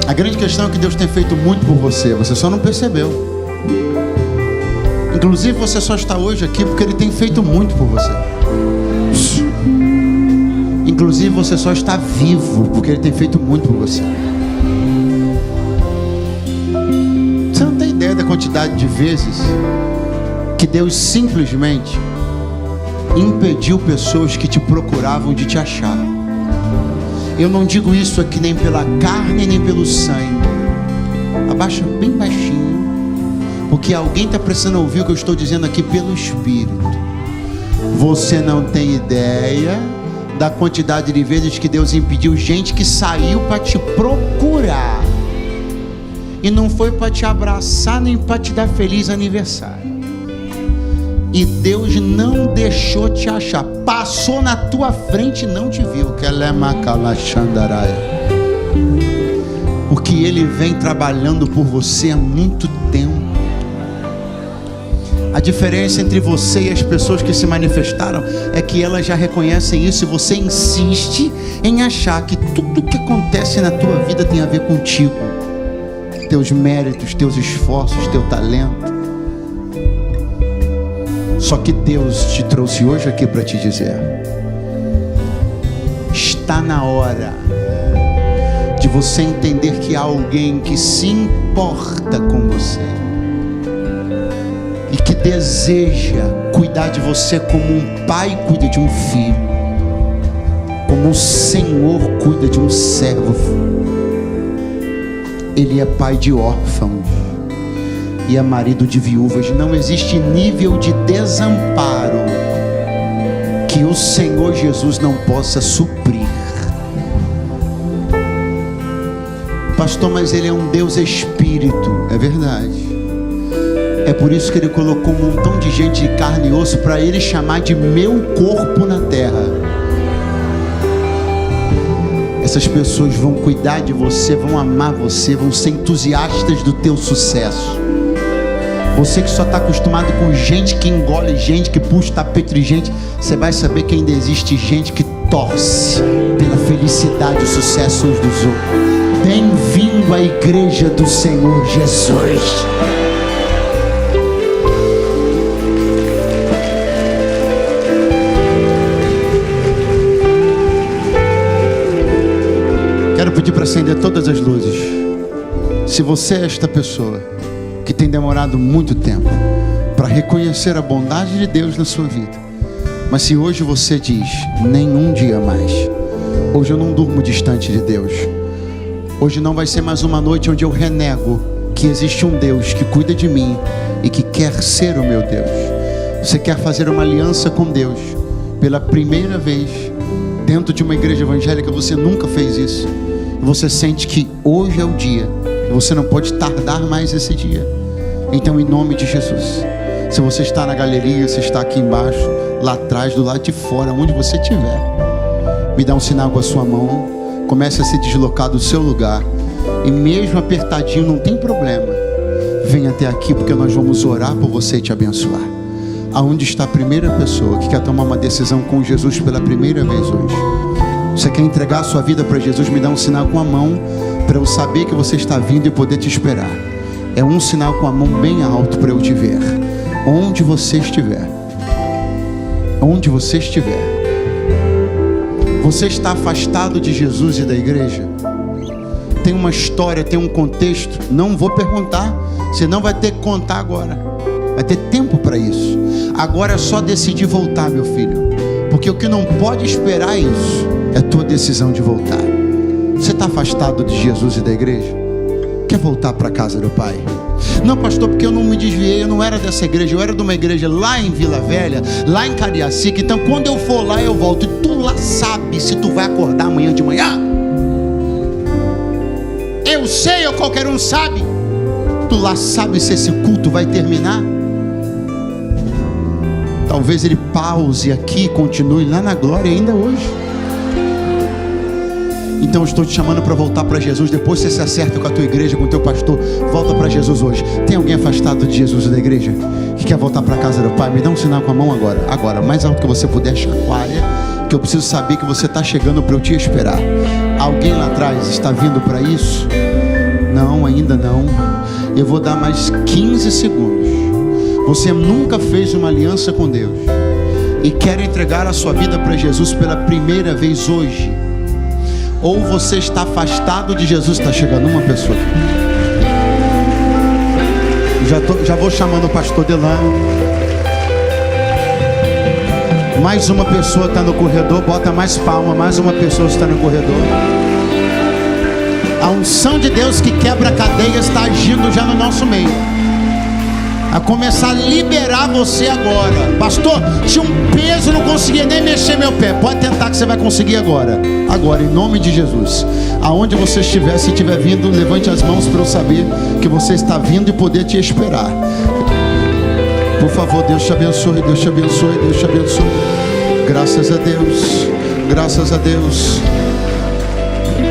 A grande questão é que Deus tem feito muito por você, você só não percebeu. Inclusive você só está hoje aqui porque Ele tem feito muito por você. Inclusive você só está vivo porque Ele tem feito muito por você. Você não tem ideia da quantidade de vezes que Deus simplesmente impediu pessoas que te procuravam de te achar. Eu não digo isso aqui nem pela carne nem pelo sangue. Abaixa bem baixinho, porque alguém está precisando ouvir o que eu estou dizendo aqui pelo Espírito. Você não tem ideia da quantidade de vezes que Deus impediu gente que saiu para te procurar e não foi para te abraçar nem para te dar feliz aniversário. E Deus não deixou te achar, passou na tua frente e não te viu. Porque Ele vem trabalhando por você há muito tempo. A diferença entre você e as pessoas que se manifestaram é que elas já reconhecem isso, e você insiste em achar que tudo que acontece na tua vida tem a ver contigo, teus méritos, teus esforços, teu talento. Só que Deus te trouxe hoje aqui para te dizer: está na hora de você entender que há alguém que se importa com você e que deseja cuidar de você como um pai cuida de um filho, como um Senhor cuida de um servo. Ele é pai de órfãos e é marido de viúvas. Não existe nível de desamparo que o Senhor Jesus não possa suprir. Pastor, mas Ele é um Deus Espírito. É verdade. É por isso que Ele colocou um montão de gente de carne e osso para Ele chamar de meu corpo na terra. Essas pessoas vão cuidar de você, vão amar você, vão ser entusiastas do teu sucesso. Você que só está acostumado com gente que engole gente, que puxa o tapete de gente, você vai saber que ainda existe gente que torce pela felicidade e o sucesso uns dos outros. Bem-vindo à igreja do Senhor Jesus. Quero pedir para acender todas as luzes. Se você é esta pessoa que tem demorado muito tempo para reconhecer a bondade de Deus na sua vida, mas se hoje você diz: nenhum dia mais, hoje eu não durmo distante de Deus, Hoje não vai ser mais uma noite onde eu renego que existe um Deus que cuida de mim e que quer ser o meu Deus. Você quer fazer uma aliança com Deus pela primeira vez dentro de uma igreja evangélica, você nunca fez isso. Você sente que hoje é o dia e você não pode tardar mais esse dia. Então, em nome de Jesus, se você está na galeria, se está aqui embaixo, lá atrás, do lado de fora, onde você estiver, me dá um sinal com a sua mão. Comece a se deslocar do seu lugar. E mesmo apertadinho, não tem problema. Venha até aqui, porque nós vamos orar por você e te abençoar. Aonde está a primeira pessoa que quer tomar uma decisão com Jesus pela primeira vez hoje? Você quer entregar a sua vida para Jesus? Me dá um sinal com a mão, para eu saber que você está vindo e poder te esperar. É um sinal com a mão bem alto para eu te ver. Onde você estiver. Onde você estiver. Você está afastado de Jesus e da igreja? Tem uma história, tem um contexto? Não vou perguntar, senão vai ter que contar agora. Vai ter tempo para isso. Agora é só decidir voltar, meu filho. Porque o que não pode esperar é isso. É a tua decisão de voltar. Você está afastado de Jesus e da igreja? Quer voltar para a casa do Pai? Não, pastor, porque eu não me desviei. Eu não era dessa igreja. Eu era de uma igreja lá em Vila Velha, lá em Cariacica. Então quando eu for lá eu volto. E tu lá sabe se tu vai acordar amanhã de manhã? Eu sei, ou qualquer um sabe. Tu lá sabe se esse culto vai terminar? Talvez ele pause aqui e continue lá na glória ainda hoje. Então eu estou te chamando para voltar para Jesus. Depois você se acerta com a tua igreja, com o teu pastor. Volta para Jesus hoje. Tem alguém afastado de Jesus e da igreja que quer voltar para a casa do Pai? Me dá um sinal com a mão agora. Agora, mais alto que você puder, chacoalha, que eu preciso saber que você está chegando para eu te esperar. Alguém lá atrás está vindo para isso? Não, ainda não. Eu vou dar mais 15 segundos. Você nunca fez uma aliança com Deus e quer entregar a sua vida para Jesus pela primeira vez hoje. Ou você está afastado de Jesus. Está chegando uma pessoa. Já vou chamando o pastor Delano. Mais uma pessoa está no corredor. Bota mais palma. Mais uma pessoa está no corredor. A unção de Deus que quebra cadeias está agindo já no nosso meio. A começar a liberar você agora. Pastor, tinha um peso, não conseguia nem mexer meu pé. Pode tentar que você vai conseguir agora. Agora, em nome de Jesus. Aonde você estiver, se estiver vindo, levante as mãos para eu saber que você está vindo e poder te esperar. Por favor, Deus te abençoe, Deus te abençoe, Deus te abençoe. Graças a Deus, graças a Deus.